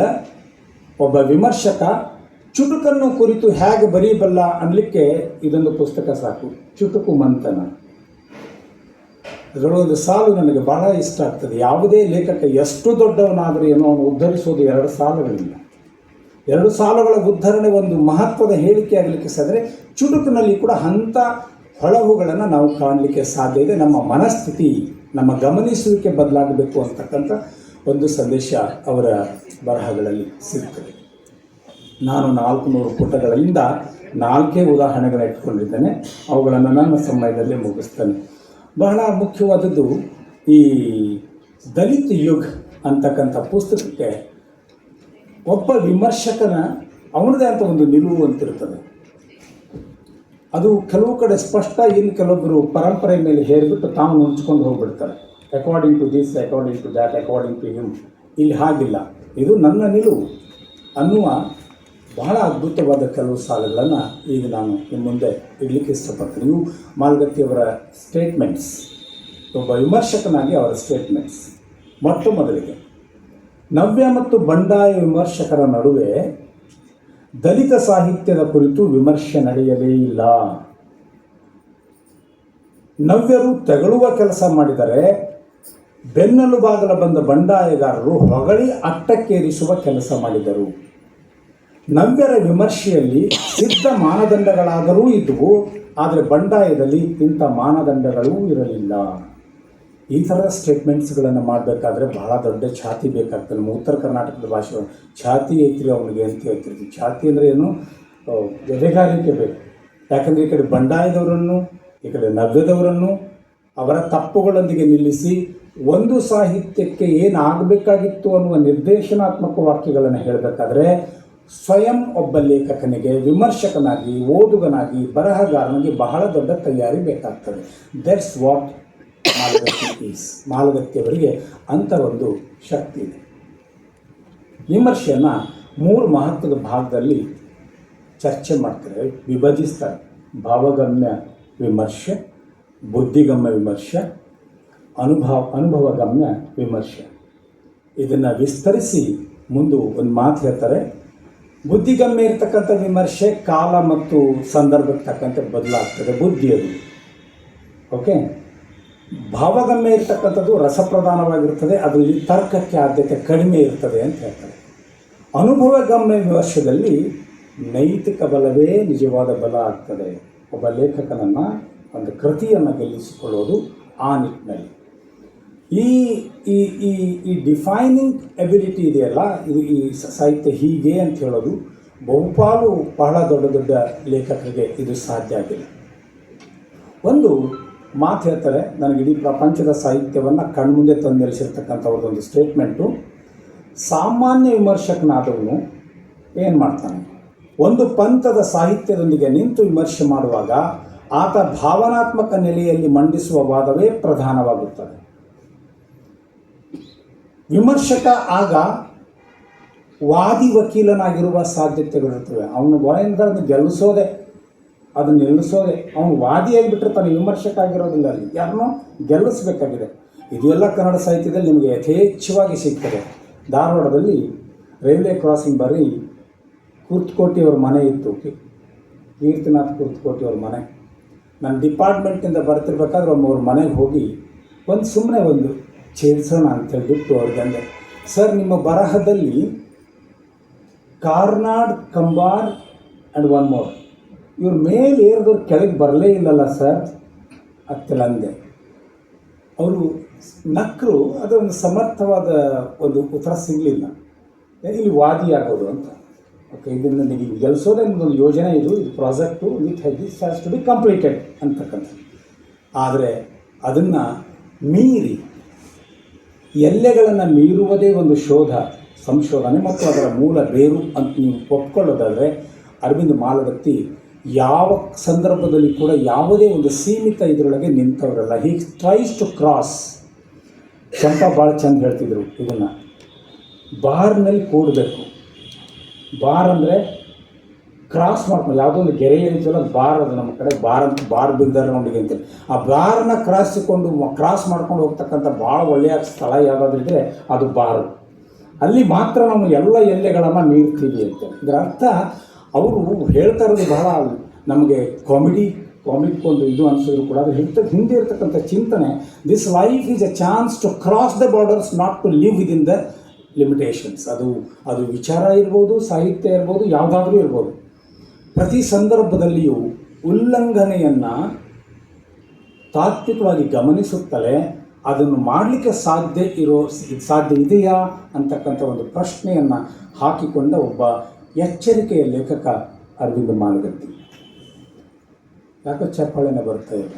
ಒಬ್ಬ ವಿಮರ್ಶಕ ಚುಟುಕನ್ನು ಕುರಿತು ಹೇಗೆ ಬರೀಬಲ್ಲ ಅನ್ನಲಿಕ್ಕೆ ಇದೊಂದು ಪುಸ್ತಕ ಸಾಕು, ಚುಟುಕು ಮಂಥನ. ಅದರೊಳಗೊಂದು ಸಾಲು ನನಗೆ ಬಹಳ ಇಷ್ಟ ಆಗ್ತದೆ. ಯಾವುದೇ ಲೇಖಕ ಎಷ್ಟು ದೊಡ್ಡವನಾದರೂ ಏನೋ ಅವನು ಉದ್ಧರಿಸೋದು 2 ಸಾಲುಗಳಿಂದ. 2 ಸಾಲುಗಳ ಉದ್ಧರಣೆ ಒಂದು ಮಹತ್ವದ ಹೇಳಿಕೆ ಆಗಲಿಕ್ಕೆ ಸಾಧ್ಯ. ಚುಟುಕಿನಲ್ಲಿ ಕೂಡ ಅಂಥ ಹೊಳಹುಗಳನ್ನು ನಾವು ಕಾಣಲಿಕ್ಕೆ ಸಾಧ್ಯ ಇದೆ. ನಮ್ಮ ಮನಸ್ಥಿತಿ, ನಮ್ಮ ಗಮನಿಸುವಿಕೆ ಬದಲಾಗಬೇಕು ಅಂತಕ್ಕಂಥ ಒಂದು ಸಂದೇಶ ಅವರ ಬರಹಗಳಲ್ಲಿ ಸಿಗ್ತದೆ. ನಾನು 400 ಪುಟಗಳಿಂದ 4 ಉದಾಹರಣೆಗಳನ್ನು ಇಟ್ಕೊಂಡಿದ್ದೇನೆ. ಅವುಗಳನ್ನು ನನ್ನ ಸಮಯದಲ್ಲಿ ಮುಗಿಸ್ತೇನೆ. ಬಹಳ ಮುಖ್ಯವಾದದ್ದು ಈ ದಲಿತ ಯುಗ್ ಅಂತಕ್ಕಂಥ ಪುಸ್ತಕಕ್ಕೆ ಒಬ್ಬ ವಿಮರ್ಶಕನ ಅವನದೇ ಅಂತ ಒಂದು ನಿಲುವು ಅಂತಿರ್ತದೆ. ಅದು ಕೆಲವು ಕಡೆ ಸ್ಪಷ್ಟ, ಇನ್ನು ಕೆಲವೊಬ್ಬರು ಪರಂಪರೆ ಮೇಲೆ ಹೇರಿಬಿಟ್ಟು ತಾವು ನುಂಚ್ಕೊಂಡು ಹೋಗ್ಬಿಡ್ತಾರೆ. According to this, according to that, according to him. ಇಲ್ಲಿ ಹಾಗಿಲ್ಲ, ಇದು ನನ್ನ ನಿಲುವು ಅನ್ನುವ ಬಹಳ ಅದ್ಭುತವಾದ ಕೆಲವು ಸಾಲುಗಳನ್ನು ಈಗ ನಾನು ನಿಮ್ಮ ಮುಂದೆ ಇಡಲಿಕ್ಕೆ ಇಷ್ಟಪಡ್ತೀನಿ. ಇವು ಮಾಲ್ಗತ್ತಿಯವರ ಸ್ಟೇಟ್ಮೆಂಟ್ಸ್, ಒಬ್ಬ ವಿಮರ್ಶಕನಾಗಿ ಅವರ ಸ್ಟೇಟ್ಮೆಂಟ್ಸ್. ಮೊಟ್ಟ ಮೊದಲಿಗೆ, ನವ್ಯ ಮತ್ತು ಬಂಡಾಯ ವಿಮರ್ಶಕರ ನಡುವೆ ದಲಿತ ಸಾಹಿತ್ಯದ ಕುರಿತು ವಿಮರ್ಶೆ ನಡೆಯಲೇ ಇಲ್ಲ. ನವ್ಯರು ತೆಗಳುವ ಕೆಲಸ ಮಾಡಿದರೆ ಬೆನ್ನೆಲುಬಾಗಲ ಬಂದ ಬಂಡಾಯಗಾರರು ಹೊಗಳಿ ಅಟ್ಟಕ್ಕೇರಿಸುವ ಕೆಲಸ ಮಾಡಿದರು. ನವ್ಯರ ವಿಮರ್ಶೆಯಲ್ಲಿ ಸಿದ್ಧ ಮಾನದಂಡಗಳಾದರೂ ಇದ್ದವು, ಆದರೆ ಬಂಡಾಯದಲ್ಲಿ ಇಂಥ ಮಾನದಂಡಗಳೂ ಇರಲಿಲ್ಲ. ಈ ಥರದ ಸ್ಟೇಟ್ಮೆಂಟ್ಸ್ಗಳನ್ನು ಮಾಡಬೇಕಾದ್ರೆ ಬಹಳ ದೊಡ್ಡ ಛಾತಿ ಬೇಕಾಗ್ತದೆ. ನಮ್ಮ ಉತ್ತರ ಕರ್ನಾಟಕದ ಭಾಷೆ ಛಾತಿ ಐತ್ರಿ ಅವನಿಗೆ ಅಂತ ಹೇಳ್ತಿರ್ತೀವಿ. ಛಾತಿ ಅಂದರೆ ಏನು, ಎದೆಗಾರಿಕೆ ಬೇಕು. ಯಾಕಂದರೆ ಈ ಕಡೆ ಬಂಡಾಯದವರನ್ನು, ಈ ಕಡೆ ನವ್ಯದವರನ್ನು ಅವರ ತಪ್ಪುಗಳೊಂದಿಗೆ ನಿಲ್ಲಿಸಿ ಒಂದು ಸಾಹಿತ್ಯಕ್ಕೆ ಏನಾಗಬೇಕಾಗಿತ್ತು ಅನ್ನುವ ನಿರ್ದೇಶನಾತ್ಮಕ ವಾಕ್ಯಗಳನ್ನು ಹೇಳಬೇಕಾದ್ರೆ ಸ್ವಯಂ ಒಬ್ಬ ಲೇಖಕನಿಗೆ, ವಿಮರ್ಶಕನಾಗಿ, ಓದುಗನಾಗಿ, ಬರಹಗಾರನಿಗೆ ಬಹಳ ದೊಡ್ಡ ತಯಾರಿ ಬೇಕಾಗ್ತದೆ. That's what Malagatti is. ಮಾಲಗತ್ತಿಯವರಿಗೆ ಅಂಥ ಒಂದು ಶಕ್ತಿ ಇದೆ. ವಿಮರ್ಶೆಯನ್ನು 3 ಮಹತ್ವದ ಭಾಗದಲ್ಲಿ ಚರ್ಚೆ ಮಾಡ್ತಾರೆ, ವಿಭಜಿಸ್ತಾರೆ. ಭಾವಗಮ್ಯ ವಿಮರ್ಶೆ, ಬುದ್ಧಿಗಮ್ಯ ವಿಮರ್ಶೆ, ಅನುಭವಗಮ್ಯ ವಿಮರ್ಶೆ. ಇದನ್ನು ವಿಸ್ತರಿಸಿ ಮುಂದೆ ಒಂದು ಮಾತು ಹೇಳ್ತಾರೆ. ಬುದ್ಧಿಗಮ್ಯ ಇರ್ತಕ್ಕಂಥ ವಿಮರ್ಶೆ ಕಾಲ ಮತ್ತು ಸಂದರ್ಭಕ್ಕೆ ತಕ್ಕಂತೆ ಬದಲಾಗ್ತದೆ, ಬುದ್ಧಿಯದು. ಓಕೆ. ಭಾವಗಮ್ಯ ಇರ್ತಕ್ಕಂಥದ್ದು ರಸಪ್ರಧಾನವಾಗಿರ್ತದೆ, ಅದು ಈ ತರ್ಕಕ್ಕೆ ಆದ್ಯತೆ ಕಡಿಮೆ ಇರ್ತದೆ ಅಂತ ಹೇಳ್ತಾರೆ. ಅನುಭವಗಮ್ಯ ವಿಮರ್ಶೆಯಲ್ಲಿ ನೈತಿಕ ಬಲವೇ ನಿಜವಾದ ಬಲ ಆಗ್ತದೆ. ಒಬ್ಬ ಲೇಖಕನನ್ನು, ಒಂದು ಕೃತಿಯನ್ನು ಗೆಲ್ಲಿಸಿಕೊಳ್ಳೋದು ಆ ನಿಟ್ಟಿನಲ್ಲಿ. ಈ ಈ ಈ ಈ ಡಿಫೈನಿಂಗ್ ಎಬಿಲಿಟಿ ಇದೆಯಲ್ಲ, ಇದು ಈ ಸಾಹಿತ್ಯ ಹೀಗೆ ಅಂತ ಹೇಳೋದು ಬಹುಪಾಲು ಬಹಳ ದೊಡ್ಡ ದೊಡ್ಡ ಲೇಖಕರಿಗೆ ಇದು ಸಾಧ್ಯ ಆಗಿಲ್ಲ. ಒಂದು ಮಾತು ಹೇಳ್ತಾರೆ, ನನಗೆ ಇಡೀ ಪ್ರಪಂಚದ ಸಾಹಿತ್ಯವನ್ನು ಕಣ್ಮುಂದೆ ತಂದು ನಿಲ್ಲಿಸಿರ್ತಕ್ಕಂಥವ್ರದ್ದೊಂದು ಸ್ಟೇಟ್ಮೆಂಟು. ಸಾಮಾನ್ಯ ವಿಮರ್ಶಕನಾದವನು ಏನು ಮಾಡ್ತಾನೆ, ಒಂದು ಪಂಥದ ಸಾಹಿತ್ಯದೊಂದಿಗೆ ನಿಂತು ವಿಮರ್ಶೆ ಮಾಡುವಾಗ ಆತ ಭಾವನಾತ್ಮಕ ನೆಲೆಯಲ್ಲಿ ಮಂಡಿಸುವ ವಾದವೇ ಪ್ರಧಾನವಾಗುತ್ತದೆ. ವಿಮರ್ಶಕ ಆಗ ವಾದಿ ವಕೀಲನಾಗಿರುವ ಸಾಧ್ಯತೆಗಳಿರ್ತವೆ. ಅವನು ಗೋಯಂಗಳನ್ನು ಗೆಲ್ಲಿಸೋದೆ, ಅದನ್ನು ನಿಲ್ಲಿಸೋದೆ. ಅವನು ವಾದಿಯಾಗಿಬಿಟ್ಟಿರ್ತಾನೆ, ವಿಮರ್ಶಕ ಆಗಿರೋದಿಲ್ಲ. ಅಲ್ಲಿ ಯಾರನ್ನೋ ಗೆಲ್ಲಿಸಬೇಕಾಗಿದೆ. ಇದೆಲ್ಲ ಕನ್ನಡ ಸಾಹಿತ್ಯದಲ್ಲಿ ನಿಮಗೆ ಯಥೇಚ್ಛವಾಗಿ ಸಿಗ್ತದೆ. ಧಾರವಾಡದಲ್ಲಿ ರೈಲ್ವೆ ಕ್ರಾಸಿಂಗ್ ಬರೀ ಕುರ್ತಕೋಟಿಯವ್ರ ಮನೆ ಇತ್ತು, ಕೀರ್ತಿನಾಥ್ ಕುರ್ತಕೋಟಿಯವ್ರ ಮನೆ. ನನ್ನ ಡಿಪಾರ್ಟ್ಮೆಂಟಿಂದ ಬರ್ತಿರ್ಬೇಕಾದ್ರೆ ಅವ್ರ ಮನೆಗೆ ಹೋಗಿ ಸುಮ್ಮನೆ ಒಂದು ಚೇರಿಸೋಣ ಅಂತೇಳ್ಬಿಟ್ಟು ಅವ್ರಿಗೆ ಅಂದೆ, ಸರ್ ನಿಮ್ಮ ಬರಹದಲ್ಲಿ Karnad, Kambar and one more, ಇವ್ರ ಮೇಲೆ ಏರಿದವ್ರು ಕೆಳಗೆ ಬರಲೇ ಇಲ್ಲಲ್ಲ ಸರ್ ಅತ್ತೆಲ್ಲ ಅಂದೆ. ಅವರು ನಕ್ಕರು. ಅದೊಂದು ಸಮರ್ಥವಾದ ಒಂದು ಉತ್ತರ ಸಿಗಲಿಲ್ಲ. ಇಲ್ಲಿ ವಾದಿಯಾಗೋದು ಅಂತ. ಓಕೆ, ಇದನ್ನು ನೀವು ಗೆಲ್ಲಿಸೋದೇ ಒಂದು ಯೋಜನೆ, ಇದು project, with this has to be completed ಅಂತಕ್ಕಂಥ. ಆದರೆ ಅದನ್ನು ಮೀರಿ ಎಲ್ಲೆಗಳನ್ನು ಮೀರುವುದೇ ಒಂದು ಸಂಶೋಧನೆ ಮತ್ತು ಅದರ ಮೂಲ ಬೇರು ಅಂತ ನೀವು ಒಪ್ಕೊಳ್ಳೋದಾದರೆ ಅರವಿಂದ ಮಾಲಗತ್ತಿ ಯಾವ ಸಂದರ್ಭದಲ್ಲಿ ಕೂಡ ಯಾವುದೇ ಒಂದು ಸೀಮಿತ ಇದರೊಳಗೆ ನಿಂತವರಲ್ಲ. ಹೀ ಟ್ರೈಸ್ ಟು ಕ್ರಾಸ್. ಚಂಪಾ ಭಾಳ ಚಂದ ಹೇಳ್ತಿದ್ರು ಇದನ್ನು, ಬಾರ್ನಲ್ಲಿ ಕೂಡಬೇಕು. ಬಾರ್ ಅಂದರೆ ಕ್ರಾಸ್ ಮಾಡ್ಕೊಂಡು ಯಾವುದೋ ಒಂದು ಗೆರೆ ಏನಿತ್ತಲ್ಲ ಬಾರ್, ಅದು ನಮ್ಮ ಕಡೆ ಬಾರ್ ಬಿಲ್ದರ್ ನೋಡಿಗೆ ಅಂತೇಳಿ ಆ ಬಾರನ್ನ ಕ್ರಾಸ್ ಮಾಡ್ಕೊಂಡು ಹೋಗ್ತಕ್ಕಂಥ ಭಾಳ ಒಳ್ಳೆಯ ಸ್ಥಳ ಯಾವುದಾದ್ರೂ ಇದ್ದರೆ ಅದು ಬಾರು. ಅಲ್ಲಿ ಮಾತ್ರ ನಾವು ಎಲ್ಲ ಎಲ್ಲೆಗಳನ್ನು ಮೀರ್ತೀವಿ ಅಂತ. ಇದರ ಅರ್ಥ ಅವರು ಹೇಳ್ತಾ ಇರೋದು ಬಹಳ ನಮಗೆ ಕಾಮಿಕ್ ಒಂದು ಇದು ಅನಿಸಿದ್ರು ಕೂಡ ಅದು ಹಿಂದೆ ಇರ್ತಕ್ಕಂಥ ಚಿಂತನೆ, this life is a chance to cross the borders, not to live within the limitations. ಅದು ವಿಚಾರ ಇರ್ಬೋದು, ಸಾಹಿತ್ಯ ಇರ್ಬೋದು, ಯಾವುದಾದ್ರೂ ಇರ್ಬೋದು. ಪ್ರತಿ ಸಂದರ್ಭದಲ್ಲಿಯೂ ಉಲ್ಲಂಘನೆಯನ್ನು ತಾತ್ವಿಕವಾಗಿ ಗಮನಿಸುತ್ತಲೇ ಅದನ್ನು ಮಾಡಲಿಕ್ಕೆ ಸಾಧ್ಯ ಇದೆಯಾ ಅಂತಕ್ಕಂಥ ಒಂದು ಪ್ರಶ್ನೆಯನ್ನು ಹಾಕಿಕೊಂಡ ಒಬ್ಬ ಎಚ್ಚರಿಕೆಯ ಲೇಖಕ ಅರವಿಂದ ಮಾಲಗತ್ತಿ. ಯಾಕೋ ಚಪ್ಪಾಳೆನೇ ಬರ್ತಾ ಇಲ್ಲ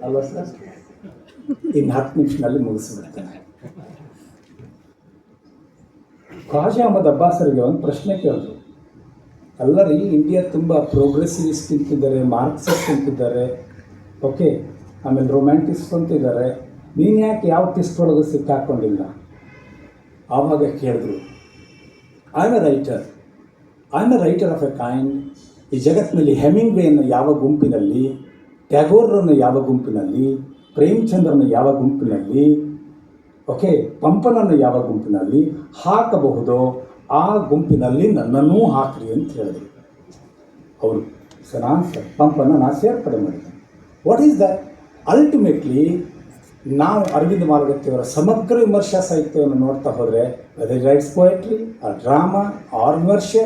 ಅಲ್ವಾ ಸರ್? ಇನ್ನು 10 ನಿಮಿಷದಲ್ಲಿ ಮುಗಿಸ್ಬಿಡ್ತೇನೆ. ಖ್ವಾಜಾ ಅಹಮದ್ ಅಬ್ಬಾಸರಿಗೆ ಒಂದು ಪ್ರಶ್ನೆ ಕೇಳಿದ್ರು. ಅಲ್ಲರಿ, ಇಂಡಿಯಾ ತುಂಬ ಪ್ರೋಗ್ರೆಸಿವಿಸ್ಟ್ ಅಂತಿದ್ದಾರೆ, ಮಾರ್ಕ್ಸಿಸ್ಟ್ ಅಂತಿದ್ದಾರೆ, ಓಕೆ, ಆಮೇಲೆ ರೊಮ್ಯಾಂಟಿಸ್ಟ್ ಅಂತಿದ್ದಾರೆ, ನೀನು ಯಾಕೆ ಯಾವ ಟಿಸ್ಟ್ ಒಳಗೆ ಸಿಕ್ಕಾಕೊಂಡಿಲ್ಲ? ಆವಾಗ ಕೇಳಿದ್ರು, I am A writer of A kind. ಈ ಜಗತ್ತಿನಲ್ಲಿ ಹೆಮಿಂಗ್ವೇಯನ್ನು ಯಾವ ಗುಂಪಿನಲ್ಲಿ, ಟ್ಯಾಗೋರನ್ನು ಯಾವ ಗುಂಪಿನಲ್ಲಿ, ಪ್ರೇಮಚಂದ್ರನ ಯಾವ ಗುಂಪಿನಲ್ಲಿ, ಓಕೆ, ಪಂಪನನ್ನು ಯಾವ ಗುಂಪಿನಲ್ಲಿ ಹಾಕಬಹುದೋ ಆ ಗುಂಪಿನಲ್ಲಿ ನನ್ನನ್ನೂ ಹಾಕ್ರಿ ಅಂತ ಹೇಳಿದರು ಅವರು. ಸೊ ನಾನು ಪಂಪನ ನಾನು ಸೇರ್ಪಡೆ ಮಾಡಿದ್ದೆ. What is that? ಅಲ್ಟಿಮೇಟ್ಲಿ ನಾವು ಅರವಿಂದ ಮಾಲಗತ್ತಿಯವರ ಸಮಗ್ರ ವಿಮರ್ಶಾ ಸಾಹಿತ್ಯವನ್ನು ನೋಡ್ತಾ ಹೋದರೆ, whether writes poetry or drama or ವಿಮರ್ಶೆ,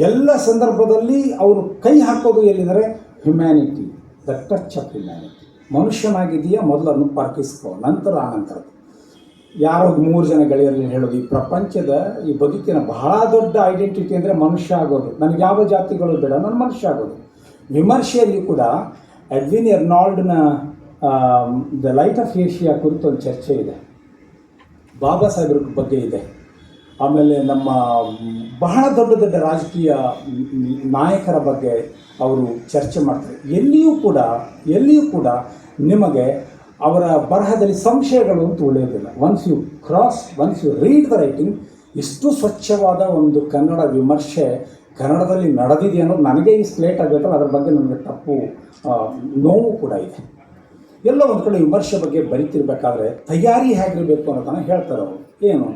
ಎಲ್ಲ ಸಂದರ್ಭದಲ್ಲಿ ಅವರು ಕೈ ಹಾಕೋದು ಎಲ್ಲಿದ್ದಾರೆ? Humanity, the touch of humanity. ಮನುಷ್ಯನಾಗಿದೆಯಾ ಮೊದಲನ್ನು ಪಾರ್ಕಿಸ್ಕೋ, ನಂತರ ಆನಂತರದ್ದು. ಯಾರೋ 3 ಜನ ಗೆಳೆಯರಲ್ಲಿ ಹೇಳೋದು, ಈ ಪ್ರಪಂಚದ ಈ ಬದುಕಿನ ಬಹಳ ದೊಡ್ಡ ಐಡೆಂಟಿಟಿ ಅಂದರೆ ಮನುಷ್ಯ ಆಗೋದು. ನನಗೆ ಯಾವ ಜಾತಿಗಳು ಬೇಡ, ನಾನು ಮನುಷ್ಯ ಆಗೋದು. ವಿಮರ್ಶೆಯಲ್ಲಿ ಕೂಡ ಎಡ್ವಿನ್ ಎರ್ನಾಲ್ಡ್ನ ದ ಲೈಟ್ ಆಫ್ ಏಷಿಯಾ ಕುರಿತು ಒಂದು ಚರ್ಚೆ ಇದೆ, ಬಾಬಾ ಸಾಹೇಬ್ರ ಬಗ್ಗೆ ಇದೆ. ಆಮೇಲೆ ನಮ್ಮ ಬಹಳ ದೊಡ್ಡ ದೊಡ್ಡ ರಾಜಕೀಯ ನಾಯಕರ ಬಗ್ಗೆ ಅವರು ಚರ್ಚೆ ಮಾಡ್ತಾರೆ. ಎಲ್ಲಿಯೂ ಕೂಡ ನಿಮಗೆ ಅವರ ಬರಹದಲ್ಲಿ ಸಂಶಯಗಳು ಅಂತ ಉಳಿಯೋದಿಲ್ಲ. Once you read the writing, ಇಷ್ಟು ಸ್ವಚ್ಛವಾದ ಒಂದು ಕನ್ನಡ ವಿಮರ್ಶೆ ಕನ್ನಡದಲ್ಲಿ ನಡೆದಿದೆ ಅನ್ನೋದು ನನಗೆ ಈ ಸ್ಲೇಟ್ ಆಗಬೇಕಲ್ಲ, ಅದರ ಬಗ್ಗೆ ನನಗೆ ತಪ್ಪು ನೋವು ಕೂಡ ಇದೆ. ಎಲ್ಲ ಒಂದು ಕಡೆ ವಿಮರ್ಶೆ ಬಗ್ಗೆ ಬರಿತಿರ್ಬೇಕಾದ್ರೆ ತಯಾರಿ ಹೇಗಿರಬೇಕು ಅನ್ನೋದನ್ನು ಹೇಳ್ತಾರೆ ಅವರು. ಏನು,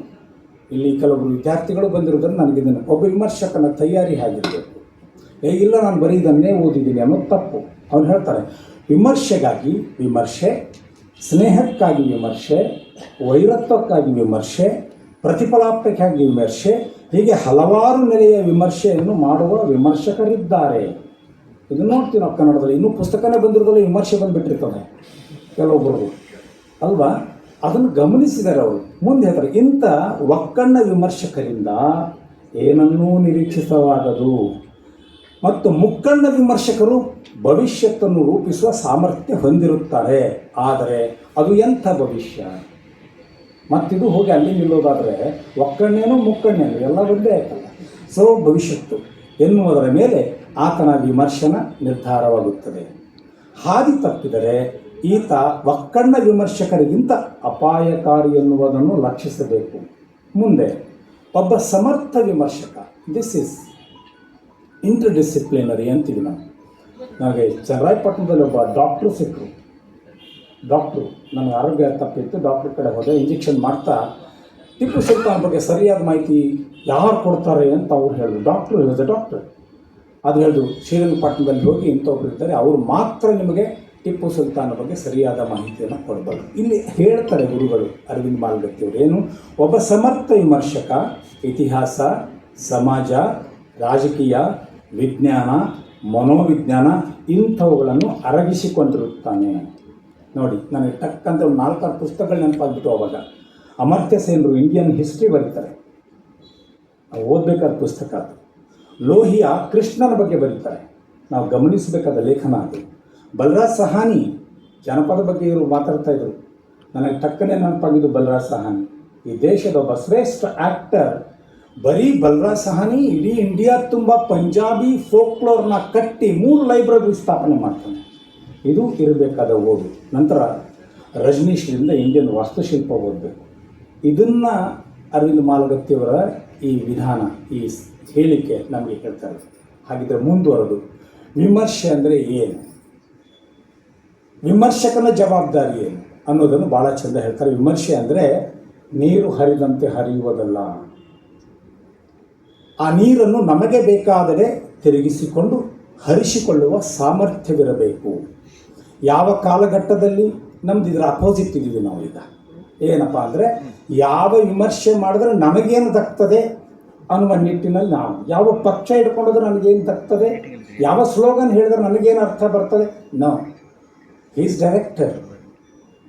ಇಲ್ಲಿ ಕೆಲವೊಬ್ಬರು ವಿದ್ಯಾರ್ಥಿಗಳು ಬಂದಿರೋದ್ರಿಂದ ನನಗಿದ್ದೀನಿ, ಒಬ್ಬ ವಿಮರ್ಶಕನ ತಯಾರಿ ಹೇಗಿರಬೇಕು, ಇಲ್ಲ ನಾನು ಬರೀ ಇದನ್ನೇ ಓದಿದ್ದೀನಿ ಅನ್ನೋದು ತಪ್ಪು. ಅವ್ರು ಹೇಳ್ತಾರೆ, ವಿಮರ್ಶೆಗಾಗಿ ವಿಮರ್ಶೆ, ಸ್ನೇಹಕ್ಕಾಗಿ ವಿಮರ್ಶೆ, ವೈರತ್ವಕ್ಕಾಗಿ ವಿಮರ್ಶೆ, ಪ್ರತಿಫಲಾಪಕ್ಕಾಗಿ ವಿಮರ್ಶೆ, ಹೀಗೆ ಹಲವಾರು ನೆಲೆಯ ವಿಮರ್ಶೆಯನ್ನು ಮಾಡುವ ವಿಮರ್ಶಕರಿದ್ದಾರೆ. ಇದನ್ನು ನೋಡ್ತೀವಿ ನಾವು ಕನ್ನಡದಲ್ಲಿ. ಇನ್ನೂ ಪುಸ್ತಕನೇ ಬಂದಿರೋದ್ರಲ್ಲಿ ವಿಮರ್ಶೆ ಬಂದುಬಿಟ್ಟಿರ್ತದೆ ಕೆಲವೊಬ್ಬರು ಅಲ್ವಾ. ಅದನ್ನು ಗಮನಿಸಿದ್ದಾರೆ ಅವರು. ಮುಂದೆ ಹೇಳ್ತಾರೆ, ಇಂಥ ಒಕ್ಕಣ್ಣ ವಿಮರ್ಶಕರಿಂದ ಏನನ್ನೂ ನಿರೀಕ್ಷಿಸವಾಗದು ಮತ್ತು ಮುಕ್ಕಣ್ಣ ವಿಮರ್ಶಕರು ಭವಿಷ್ಯತ್ತನ್ನು ರೂಪಿಸುವ ಸಾಮರ್ಥ್ಯ ಹೊಂದಿರುತ್ತಾರೆ. ಆದರೆ ಅದು ಎಂಥ ಭವಿಷ್ಯ? ಮತ್ತಿದು ಹೋಗಿ ಅಲ್ಲಿ ನಿಲ್ಲೋದಾದರೆ ಒಕ್ಕಣ್ಣೇನೋ ಮುಕ್ಕಣ್ಣೇನೋ ಎಲ್ಲ ಒಂದೇ ಆಯ್ತಲ್ಲ. ಸೊ ಭವಿಷ್ಯತ್ತು ಎನ್ನುವುದರ ಮೇಲೆ ಆತನ ವಿಮರ್ಶನ ನಿರ್ಧಾರವಾಗುತ್ತದೆ. ಹಾದಿ ತಪ್ಪಿದರೆ ಈತ ಒಕ್ಕಣ್ಣ ವಿಮರ್ಶಕರಿಗಿಂತ ಅಪಾಯಕಾರಿ ಎನ್ನುವುದನ್ನು ಲಕ್ಷಿಸಬೇಕು. ಮುಂದೆ ಒಬ್ಬ ಸಮರ್ಥ ವಿಮರ್ಶಕ, ದಿಸ್ ಈಸ್ ಇಂಟರ್ಡಿಸಿಪ್ಲಿನರಿ ಅಂತೀವಿ ನಾವು. ನನಗೆ ಚನ್ನರಾಯಪಟ್ಟಣದಲ್ಲಿ ಒಬ್ಬ ಡಾಕ್ಟ್ರು ಸಿಕ್ಕರು. ನನಗೆ ಆರೋಗ್ಯ ತಪ್ಪಿತ್ತು, ಡಾಕ್ಟ್ರ್ ಕಡೆ ಹೋದೆ. ಇಂಜೆಕ್ಷನ್ ಮಾಡ್ತಾ ಟಿಪ್ಪು ಸುಲ್ತಾನ್ ಬಗ್ಗೆ ಸರಿಯಾದ ಮಾಹಿತಿ ಯಾರು ಕೊಡ್ತಾರೆ ಅಂತ ಅವ್ರು ಹೇಳಿದ್ರು. ಡಾಕ್ಟ್ರು ಅದು ಹೇಳಿದ್ರು, ಶ್ರೀರಂಗಪಟ್ಟಣದಲ್ಲಿ ಹೋಗಿ ಇಂಥವ್ರು ಇರ್ತಾರೆ, ಅವರು ಮಾತ್ರ ನಿಮಗೆ ಟಿಪ್ಪು ಸುಲ್ತಾನ್ ಬಗ್ಗೆ ಸರಿಯಾದ ಮಾಹಿತಿಯನ್ನು ಕೊಡಬಾರ್ದು. ಇಲ್ಲಿ ಹೇಳ್ತಾರೆ ಗುರುಗಳು ಅರವಿಂದ ಮಾಲಗತ್ತಿಯವರು. ಏನು, ಒಬ್ಬ ಸಮರ್ಥ ವಿಮರ್ಶಕ ಇತಿಹಾಸ, ಸಮಾಜ, ರಾಜಕೀಯ, ವಿಜ್ಞಾನ, ಮನೋವಿಜ್ಞಾನ ಇಂಥವುಗಳನ್ನು ಅರಗಿಸಿಕೊಂಡಿರುತ್ತಾನೆ. ನೋಡಿ, ನನಗೆ ಟಕ್ಕಂತ ಒಂದು 4-6 ಪುಸ್ತಕಗಳು ನೆನಪಾಗ್ಬಿಟ್ಟು. ಅವಾಗ ಅಮರ್ತ್ಯ ಸೇನರು ಇಂಡಿಯನ್ ಹಿಸ್ಟ್ರಿ ಬರೀತಾರೆ, ನಾವು ಓದಬೇಕಾದ ಪುಸ್ತಕ ಅದು. ಲೋಹಿಯಾ ಕೃಷ್ಣನ ಬಗ್ಗೆ ಬರೀತಾರೆ, ನಾವು ಗಮನಿಸಬೇಕಾದ ಲೇಖನ ಅದು. ಬಲರಾಜ್ ಸಹಾನಿ ಜನಪದ ಬಗ್ಗೆ ಇವರು ಮಾತಾಡ್ತಾಯಿದ್ರು, ನನಗೆ ಟಕ್ಕನೆ ನೆನಪಾಗಿದ್ದು ಬಲರಾಜ್ ಸಹಾನಿ. ಈ ದೇಶದ ಒಬ್ಬ ಶ್ರೇಷ್ಠ ಆ್ಯಕ್ಟರ್. ಬರೀ ಬಲರಾಜ್ ಸಹಾನಿ ಇಡೀ ಇಂಡಿಯಾ ತುಂಬ ಪಂಜಾಬಿ ಫೋಕ್ಲೋರ್ನ ಕಟ್ಟಿ 3 ಲೈಬ್ರರಿ ಸ್ಥಾಪನೆ ಮಾಡ್ತಾನೆ. ಇದು ಇರಬೇಕಾದ ಓದು. ನಂತರ ರಜನೀಶ್ರಿಂದ ಇಂಡಿಯನ್ ವಾಸ್ತುಶಿಲ್ಪ ಓದಬೇಕು. ಇದನ್ನು ಅರವಿಂದ ಮಾಲಗತ್ತಿಯವರ ಈ ವಿಧಾನ, ಈ ಹೇಳಿಕೆ ನಮಗೆ ಹೇಳ್ತಾರೆ. ಹಾಗಿದ್ರೆ ಮುಂದುವರೆದು ವಿಮರ್ಶೆ ಅಂದರೆ ಏನು, ವಿಮರ್ಶಕನ ಜವಾಬ್ದಾರಿ ಏನು ಅನ್ನೋದನ್ನು ಭಾಳ ಚೆಂದ ಹೇಳ್ತಾರೆ. ವಿಮರ್ಶೆ ಅಂದರೆ ನೀರು ಹರಿದಂತೆ ಹರಿಯುವುದಲ್ಲ. ಆ ನೀರನ್ನು ನಮಗೆ ಬೇಕಾದರೆ ತಿರುಗಿಸಿಕೊಂಡು ಹರಿಸಿಕೊಳ್ಳುವ ಸಾಮರ್ಥ್ಯವಿರಬೇಕು. ಯಾವ ಕಾಲಘಟ್ಟದಲ್ಲಿ ನಮ್ದು ಇದರ ಅಪೋಸಿಟ್ ಇದ್ದೀವಿ ನಾವು ಈಗ. ಏನಪ್ಪ ಅಂದರೆ, ಯಾವ ವಿಮರ್ಶೆ ಮಾಡಿದ್ರೆ ನಮಗೇನು ದಕ್ತದೆ ಅನ್ನುವ ನಿಟ್ಟಿನಲ್ಲಿ ನಾವು, ಯಾವ ಪಕ್ಷ ಹಿಡ್ಕೊಂಡ್ರೆ ನನಗೇನು ದಕ್ತದೆ, ಯಾವ ಸ್ಲೋಗನ್ ಹೇಳಿದ್ರೆ ನನಗೇನು ಅರ್ಥ ಬರ್ತದೆ. No, he is director.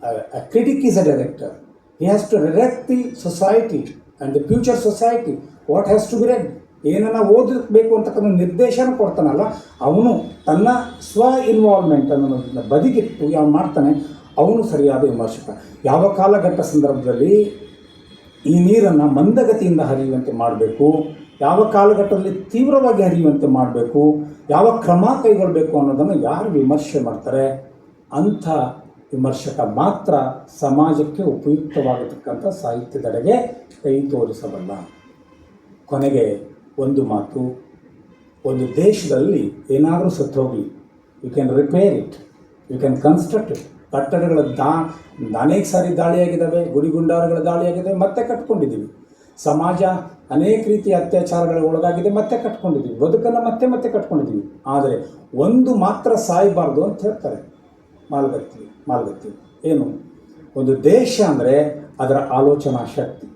A critic is a director. He has to direct the society and the future society. What has to be read, ಏನನ್ನ ಓದಬೇಕು ಅಂತಕ್ಕಂಥ ನಿರ್ದೇಶನ ಕೊಡ್ತಾನಲ್ಲ, ಅವನು ತನ್ನ ಸ್ವ ಇನ್ವಾಲ್ವ್ಮೆಂಟ್ ಅನ್ನೋದನ್ನ ಬದಿಗಿಟ್ಟು ಯಾವ ಮಾಡ್ತಾನೆ, ಅವನು ಸರಿಯಾದ ವಿಮರ್ಶಕ. ಯಾವ ಕಾಲಘಟ್ಟ ಸಂದರ್ಭದಲ್ಲಿ ಈ ನೀರನ್ನು ಮಂದಗತಿಯಿಂದ ಹರಿಯುವಂತೆ ಮಾಡಬೇಕು, ಯಾವ ಕಾಲಘಟ್ಟದಲ್ಲಿ ತೀವ್ರವಾಗಿ ಹರಿಯುವಂತೆ ಮಾಡಬೇಕು, ಯಾವ ಕ್ರಮ ಕೈಗೊಳ್ಳಬೇಕು ಅನ್ನೋದನ್ನು ಯಾರು ವಿಮರ್ಶೆ ಮಾಡ್ತಾರೆ, ಅಂಥ ವಿಮರ್ಶಕ ಮಾತ್ರ ಸಮಾಜಕ್ಕೆ ಉಪಯುಕ್ತವಾಗತಕ್ಕಂಥ ಸಾಹಿತ್ಯದೆಡೆಗೆ ಕೈ ತೋರಿಸಬಲ್ಲ. ಕೊನೆಗೆ ಒಂದು ಮಾತು, ಒಂದು ದೇಶದಲ್ಲಿ ಏನಾದರೂ ಸತ್ತೋಗಲಿ, you can repair it, you can construct it. ಕಟ್ಟಡಗಳ ಅನೇಕ ಸಾರಿ ದಾಳಿಯಾಗಿದ್ದಾವೆ, ಗುಡಿಗುಂಡಾರಗಳ ದಾಳಿಯಾಗಿದ್ದಾವೆ, ಮತ್ತೆ ಕಟ್ಕೊಂಡಿದ್ದೀವಿ. ಸಮಾಜ ಅನೇಕ ರೀತಿಯ ಅತ್ಯಾಚಾರಗಳ ಒಳಗಾಗಿದೆ, ಮತ್ತೆ ಕಟ್ಕೊಂಡಿದ್ದೀವಿ. ಬದುಕನ್ನು ಮತ್ತೆ ಕಟ್ಕೊಂಡಿದ್ದೀವಿ. ಆದರೆ ಒಂದು ಮಾತ್ರ ಸಾಯಬಾರ್ದು ಅಂತ ಹೇಳ್ತಾರೆ ಮಾಲ್ಗತ್ತಿ. ಏನು? ಒಂದು ದೇಶ ಅಂದರೆ ಅದರ ಆಲೋಚನಾ ಶಕ್ತಿ,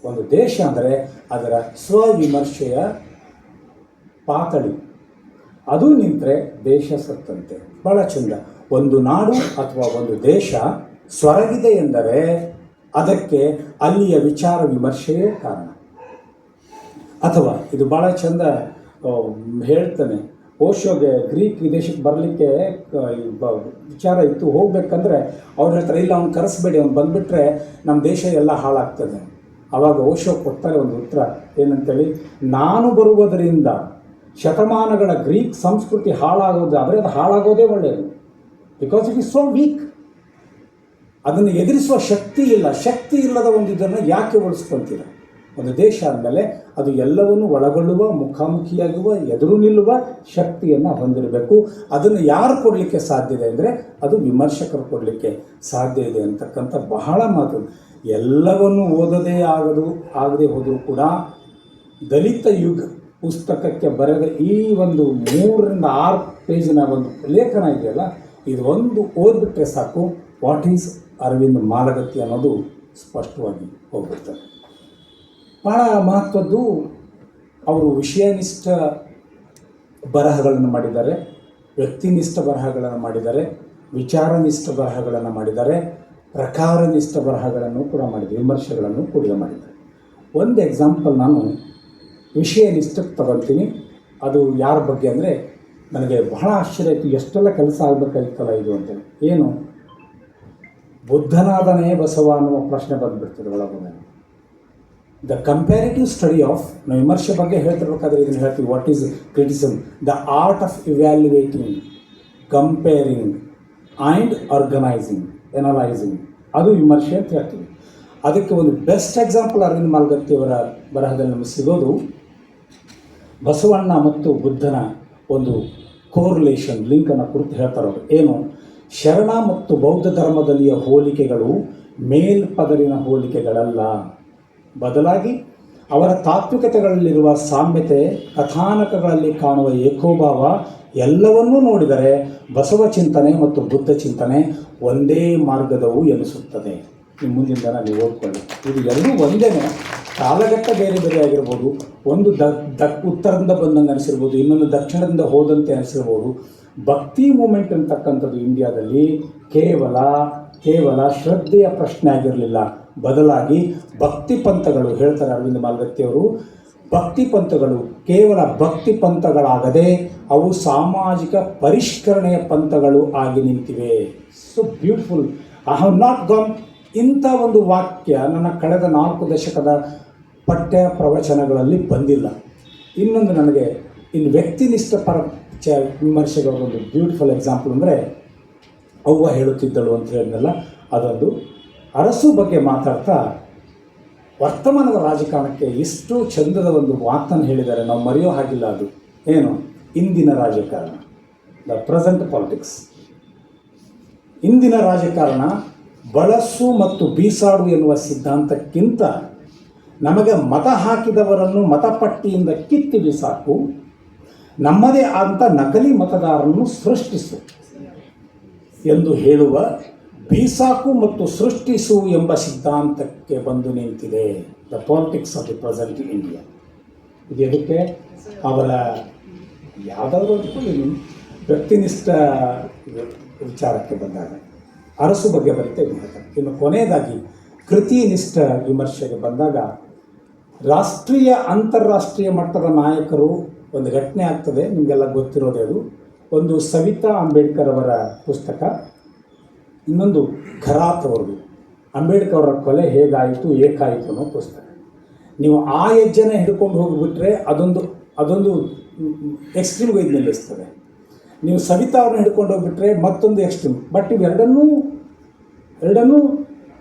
ಒಂದು ದೇಶ ಅಂದರೆ ಅದರ ಸ್ವವಿಮರ್ಶೆಯ ಪಾತಳಿ. ಅದು ನಿಂತರೆ ದೇಶ ಸತ್ತಂತೆ. ಭಾಳ ಚಂದ. ಒಂದು ನಾಡು ಅಥವಾ ಒಂದು ದೇಶ ಸೊರಗಿದೆ ಎಂದರೆ ಅದಕ್ಕೆ ಅಲ್ಲಿಯ ವಿಚಾರ ವಿಮರ್ಶೆಯೇ ಕಾರಣ. ಅಥವಾ ಇದು ಭಾಳ ಚಂದ ಹೇಳ್ತಾನೆ, ಓಶೋಗೆ ಗ್ರೀಕ್ ವಿದೇಶಕ್ಕೆ ಬರಲಿಕ್ಕೆ ವಿಚಾರ ಇತ್ತು, ಹೋಗ್ಬೇಕಂದ್ರೆ ಅವ್ರು ಹೇಳ್ತಾರೆ, ಇಲ್ಲ ಅವ್ನು ಕರೆಸ್ಬೇಡಿ, ಅವ್ನು ಬಂದುಬಿಟ್ರೆ ನಮ್ಮ ದೇಶ ಎಲ್ಲ ಹಾಳಾಗ್ತದೆ. ಆವಾಗ ಓಶೋ ಕೊಡ್ತಾರೆ ಒಂದು ಉತ್ತರ, ಏನಂತೇಳಿ, ನಾನು ಬರುವುದರಿಂದ ಶತಮಾನಗಳ ಗ್ರೀಕ್ ಸಂಸ್ಕೃತಿ ಹಾಳಾಗೋದಾದರೆ ಅದು ಹಾಳಾಗೋದೇ ಒಳ್ಳೆಯದು. Because it is so weak. ಅದನ್ನು ಎದುರಿಸುವ ಶಕ್ತಿ ಇಲ್ಲ. ಶಕ್ತಿ ಇಲ್ಲದ ಒಂದು ಇದನ್ನು ಯಾಕೆ ಉಳಿಸ್ಕೊತೀರ? ಒಂದು ದೇಶ ಅಂದಮೇಲೆ ಅದು ಎಲ್ಲವನ್ನು ಒಳಗೊಳ್ಳುವ, ಮುಖಾಮುಖಿಯಾಗುವ, ಎದುರು ನಿಲ್ಲುವ ಶಕ್ತಿಯನ್ನು ಹೊಂದಿರಬೇಕು. ಅದನ್ನು ಯಾರು ಕೊಡಲಿಕ್ಕೆ ಸಾಧ್ಯ ಇದೆ ಅಂದರೆ ಅದು ವಿಮರ್ಶಕರು ಕೊಡಲಿಕ್ಕೆ ಸಾಧ್ಯ ಇದೆ ಅಂತಕ್ಕಂಥ ಬಹಳ ಮಾತು. ಎಲ್ಲವನ್ನು ಓದದೇ ಆಗದೆ ಹೋದರೂ ಕೂಡ ದಲಿತ ಯುಗ ಪುಸ್ತಕಕ್ಕೆ ಬರೆದ ಈ ಒಂದು 3-6 ಪೇಜಿನ ಒಂದು ಲೇಖನ ಇದೆಯಲ್ಲ, ಇದು ಒಂದು ಓದ್ಬಿಟ್ರೆ ಸಾಕು, ವಾಟ್ ಈಸ್ ಅರವಿಂದ್ ಮಾಲಗತ್ತಿ ಅನ್ನೋದು ಸ್ಪಷ್ಟವಾಗಿ ಹೋಗ್ಬಿಡ್ತಾರೆ. ಭಾಳ ಮಹತ್ವದ್ದು. ಅವರು ವಿಷಯನಿಷ್ಠ ಬರಹಗಳನ್ನು ಮಾಡಿದ್ದಾರೆ, ವ್ಯಕ್ತಿನಿಷ್ಠ ಬರಹಗಳನ್ನು ಮಾಡಿದ್ದಾರೆ, ವಿಚಾರನಿಷ್ಠ ಬರಹಗಳನ್ನು ಮಾಡಿದ್ದಾರೆ, ಪ್ರಕಾರನಿಷ್ಠ ಬರಹಗಳನ್ನು ಕೂಡ ಮಾಡಿದ್ದಾರೆ, ವಿಮರ್ಶೆಗಳನ್ನು ಕೂಡ ಮಾಡಿದ್ದಾರೆ. ಒಂದು ಎಕ್ಸಾಂಪಲ್ ನಾನು ವಿಷಯನಿಷ್ಠಕ್ಕೆ ತಗೊಳ್ತೀನಿ. ಅದು ಯಾರ ಬಗ್ಗೆ ಅಂದರೆ, ನನಗೆ ಬಹಳ ಆಶ್ಚರ್ಯ ಆಯಿತು, ಎಷ್ಟೆಲ್ಲ ಕೆಲಸ ಆಗಬೇಕಾಗಿತ್ತಲ್ಲ ಇದು ಅಂತೇಳಿ. ಏನು? ಬುದ್ಧನಾದನೇ ಬಸವ ಅನ್ನುವ ಪ್ರಶ್ನೆ ಬಂದುಬಿಡ್ತದೆ ಒಳಗೊಂದು. ದ ಕಂಪ್ಯಾರಿಟಿವ್ ಸ್ಟಡಿ ಆಫ್, ನಾವು ವಿಮರ್ಶೆ ಬಗ್ಗೆ ಹೇಳ್ತಿರ್ಬೇಕಾದ್ರೆ ಇದನ್ನು ಹೇಳ್ತೀವಿ, what is criticism, the art of evaluating, comparing and organising, analysing, ಅದು ವಿಮರ್ಶೆ ಅಂತ ಹೇಳ್ತೀವಿ. ಅದಕ್ಕೆ ಒಂದು ಬೆಸ್ಟ್ ಎಕ್ಸಾಂಪಲ್ ಅರವಿಂದ್ ಮಾಲ್ಗತ್ತಿಯವರ ಬರಹದಲ್ಲಿ ನಮಗೆ ಸಿಗೋದು ಬಸವಣ್ಣ ಮತ್ತು ಬುದ್ಧನ ಒಂದು ಕೋರಿಲೇಷನ್, ಲಿಂಕನ್ನು ಕುರಿತು ಹೇಳ್ತಾರೆ ಅವರು. ಏನು? ಶರಣ ಮತ್ತು ಬೌದ್ಧ ಧರ್ಮದಲ್ಲಿಯ ಹೋಲಿಕೆಗಳು ಮೇಲ್ಪದರಿನ ಹೋಲಿಕೆಗಳಲ್ಲ, ಬದಲಾಗಿ ಅವರ ತಾತ್ವಿಕತೆಗಳಲ್ಲಿರುವ ಸಾಮ್ಯತೆ, ಕಥಾನಕಗಳಲ್ಲಿ ಕಾಣುವ ಏಕೋಭಾವ ಎಲ್ಲವನ್ನೂ ನೋಡಿದರೆ ಬಸವ ಚಿಂತನೆ ಮತ್ತು ಬುದ್ಧ ಚಿಂತನೆ ಒಂದೇ ಮಾರ್ಗದವು ಎನಿಸುತ್ತದೆ. ನಿಮ್ಮ ಮುಂದಿನ ನೀವು ಓದ್ಕೊಳ್ಳಿ. ಇದು ಎರಡೂ ಒಂದೇ. ಕಾಲಘಟ್ಟ ಬೇರೆ ಬೇರೆ ಆಗಿರ್ಬೋದು. ಒಂದು ಉತ್ತರದಿಂದ ಬಂದಂಗೆ ಅನಿಸಿರ್ಬೋದು, ಇನ್ನೊಂದು ದಕ್ಷಿಣದಿಂದ ಹೋದಂತೆ ಅನಿಸಿರ್ಬೋದು. ಭಕ್ತಿ ಮೂಮೆಂಟ್ ಅಂತಕ್ಕಂಥದ್ದು ಇಂಡಿಯಾದಲ್ಲಿ ಕೇವಲ ಶ್ರದ್ಧೆಯ ಪ್ರಶ್ನೆ ಆಗಿರಲಿಲ್ಲ, ಬದಲಾಗಿ ಭಕ್ತಿ ಪಂಥಗಳು, ಹೇಳ್ತಾರೆ ಅರವಿಂದ್ ಮಾಲ್ಗತ್ತಿಯವರು, ಭಕ್ತಿ ಪಂಥಗಳು ಕೇವಲ ಭಕ್ತಿ ಪಂಥಗಳಾಗದೆ ಅವು ಸಾಮಾಜಿಕ ಪರಿಷ್ಕರಣೆಯ ಪಂಥಗಳು ಆಗಿ ನಿಂತಿವೆ. So beautiful. I have not gone. ಇಂಥ ಒಂದು ವಾಕ್ಯ ನನ್ನ ಕಳೆದ 4 ದಶಕದ ಪಠ್ಯ ಪ್ರವಚನಗಳಲ್ಲಿ ಬಂದಿಲ್ಲ. ಇನ್ನೊಂದು ನನಗೆ ಇನ್ನು ವ್ಯಕ್ತಿನಿಷ್ಠ ವಿಮರ್ಶೆಗಳ ಒಂದು ಬ್ಯೂಟಿಫುಲ್ ಎಕ್ಸಾಂಪಲ್ ಅಂದರೆ, ಅವ್ವ ಹೇಳುತ್ತಿದ್ದಳು ಅಂತ ಹೇಳಿದ್ನಲ್ಲ, ಅದೊಂದು ಅರಸು ಬಗ್ಗೆ ಮಾತಾಡ್ತಾ ವರ್ತಮಾನದ ರಾಜಕಾರಣಕ್ಕೆ ಎಷ್ಟು ಚಂದದ ಒಂದು ಮಾತನ್ನು ಹೇಳಿದ್ದಾರೆ, ನಾವು ಮರೆಯೋ ಹಾಗಿಲ್ಲ. ಅದು ಏನು? ಇಂದಿನ ರಾಜಕಾರಣ, ದ ಪ್ರೆಸೆಂಟ್ ಪಾಲಿಟಿಕ್ಸ್. ಇಂದಿನ ರಾಜಕಾರಣ ಬಳಸು ಮತ್ತು ಬೀಸಾಡು ಎನ್ನುವ ಸಿದ್ಧಾಂತಕ್ಕಿಂತ ನಮಗೆ ಮತ ಹಾಕಿದವರನ್ನು ಮತಪಟ್ಟಿಯಿಂದ ಕಿತ್ತು ಬಿಸಾಕು, ನಮ್ಮದೇ ಆದಂಥ ನಕಲಿ ಮತದಾರರನ್ನು ಸೃಷ್ಟಿಸು ಎಂದು ಹೇಳುವ ಬೀಸಾಕು ಮತ್ತು ಸೃಷ್ಟಿಸು ಎಂಬ ಸಿದ್ಧಾಂತಕ್ಕೆ ಬಂದು ನಿಂತಿದೆ the politics of the present India. ಇದು ಎದಕ್ಕೆ ಅವರ ಯಾವುದಾದ್ರೂ ಅಂದ್ಕೊಳ್ಳಿ ವ್ಯಕ್ತಿನಿಷ್ಠ ವಿಚಾರಕ್ಕೆ ಬಂದಾಗ ಅರಸು ಬಗ್ಗೆ ಬರ್ತೇವೆ. ಇನ್ನು ಕೊನೆಯದಾಗಿ ಕೃತಿನಿಷ್ಠ ವಿಮರ್ಶೆಗೆ ಬಂದಾಗ ರಾಷ್ಟ್ರೀಯ ಅಂತಾರಾಷ್ಟ್ರೀಯ ಮಟ್ಟದ ನಾಯಕರು ಒಂದು ಘಟನೆ ಆಗ್ತದೆ, ನಿಮಗೆಲ್ಲ ಗೊತ್ತಿರೋದೇ. ಅದು ಒಂದು ಸವಿತಾ ಅಂಬೇಡ್ಕರ್ ಅವರ ಪುಸ್ತಕ, ಇನ್ನೊಂದು ಖರಾತ್ ಅವ್ರದ್ದು ಅಂಬೇಡ್ಕರ್ ಅವರ ಕೊಲೆ ಹೇಗಾಯಿತು ಏಕಾಯಿತು ಅನ್ನೋ ಪುಸ್ತಕ. ನೀವು ಆ ಹೆಜ್ಜೆನ ಹಿಡ್ಕೊಂಡು ಹೋಗಿಬಿಟ್ರೆ ಅದೊಂದು ಎಕ್ಸ್ಟ್ರೀಮ್ ಒಯ್ದು ನಿಲ್ಲಿಸ್ತದೆ. ನೀವು ಸವಿತಾ ಅವ್ರನ್ನ ಹಿಡ್ಕೊಂಡು ಹೋಗ್ಬಿಟ್ರೆ ಮತ್ತೊಂದು ಎಕ್ಸ್ಟ್ರೀಮ್. ಬಟ್ ಇವೆರಡನ್ನೂ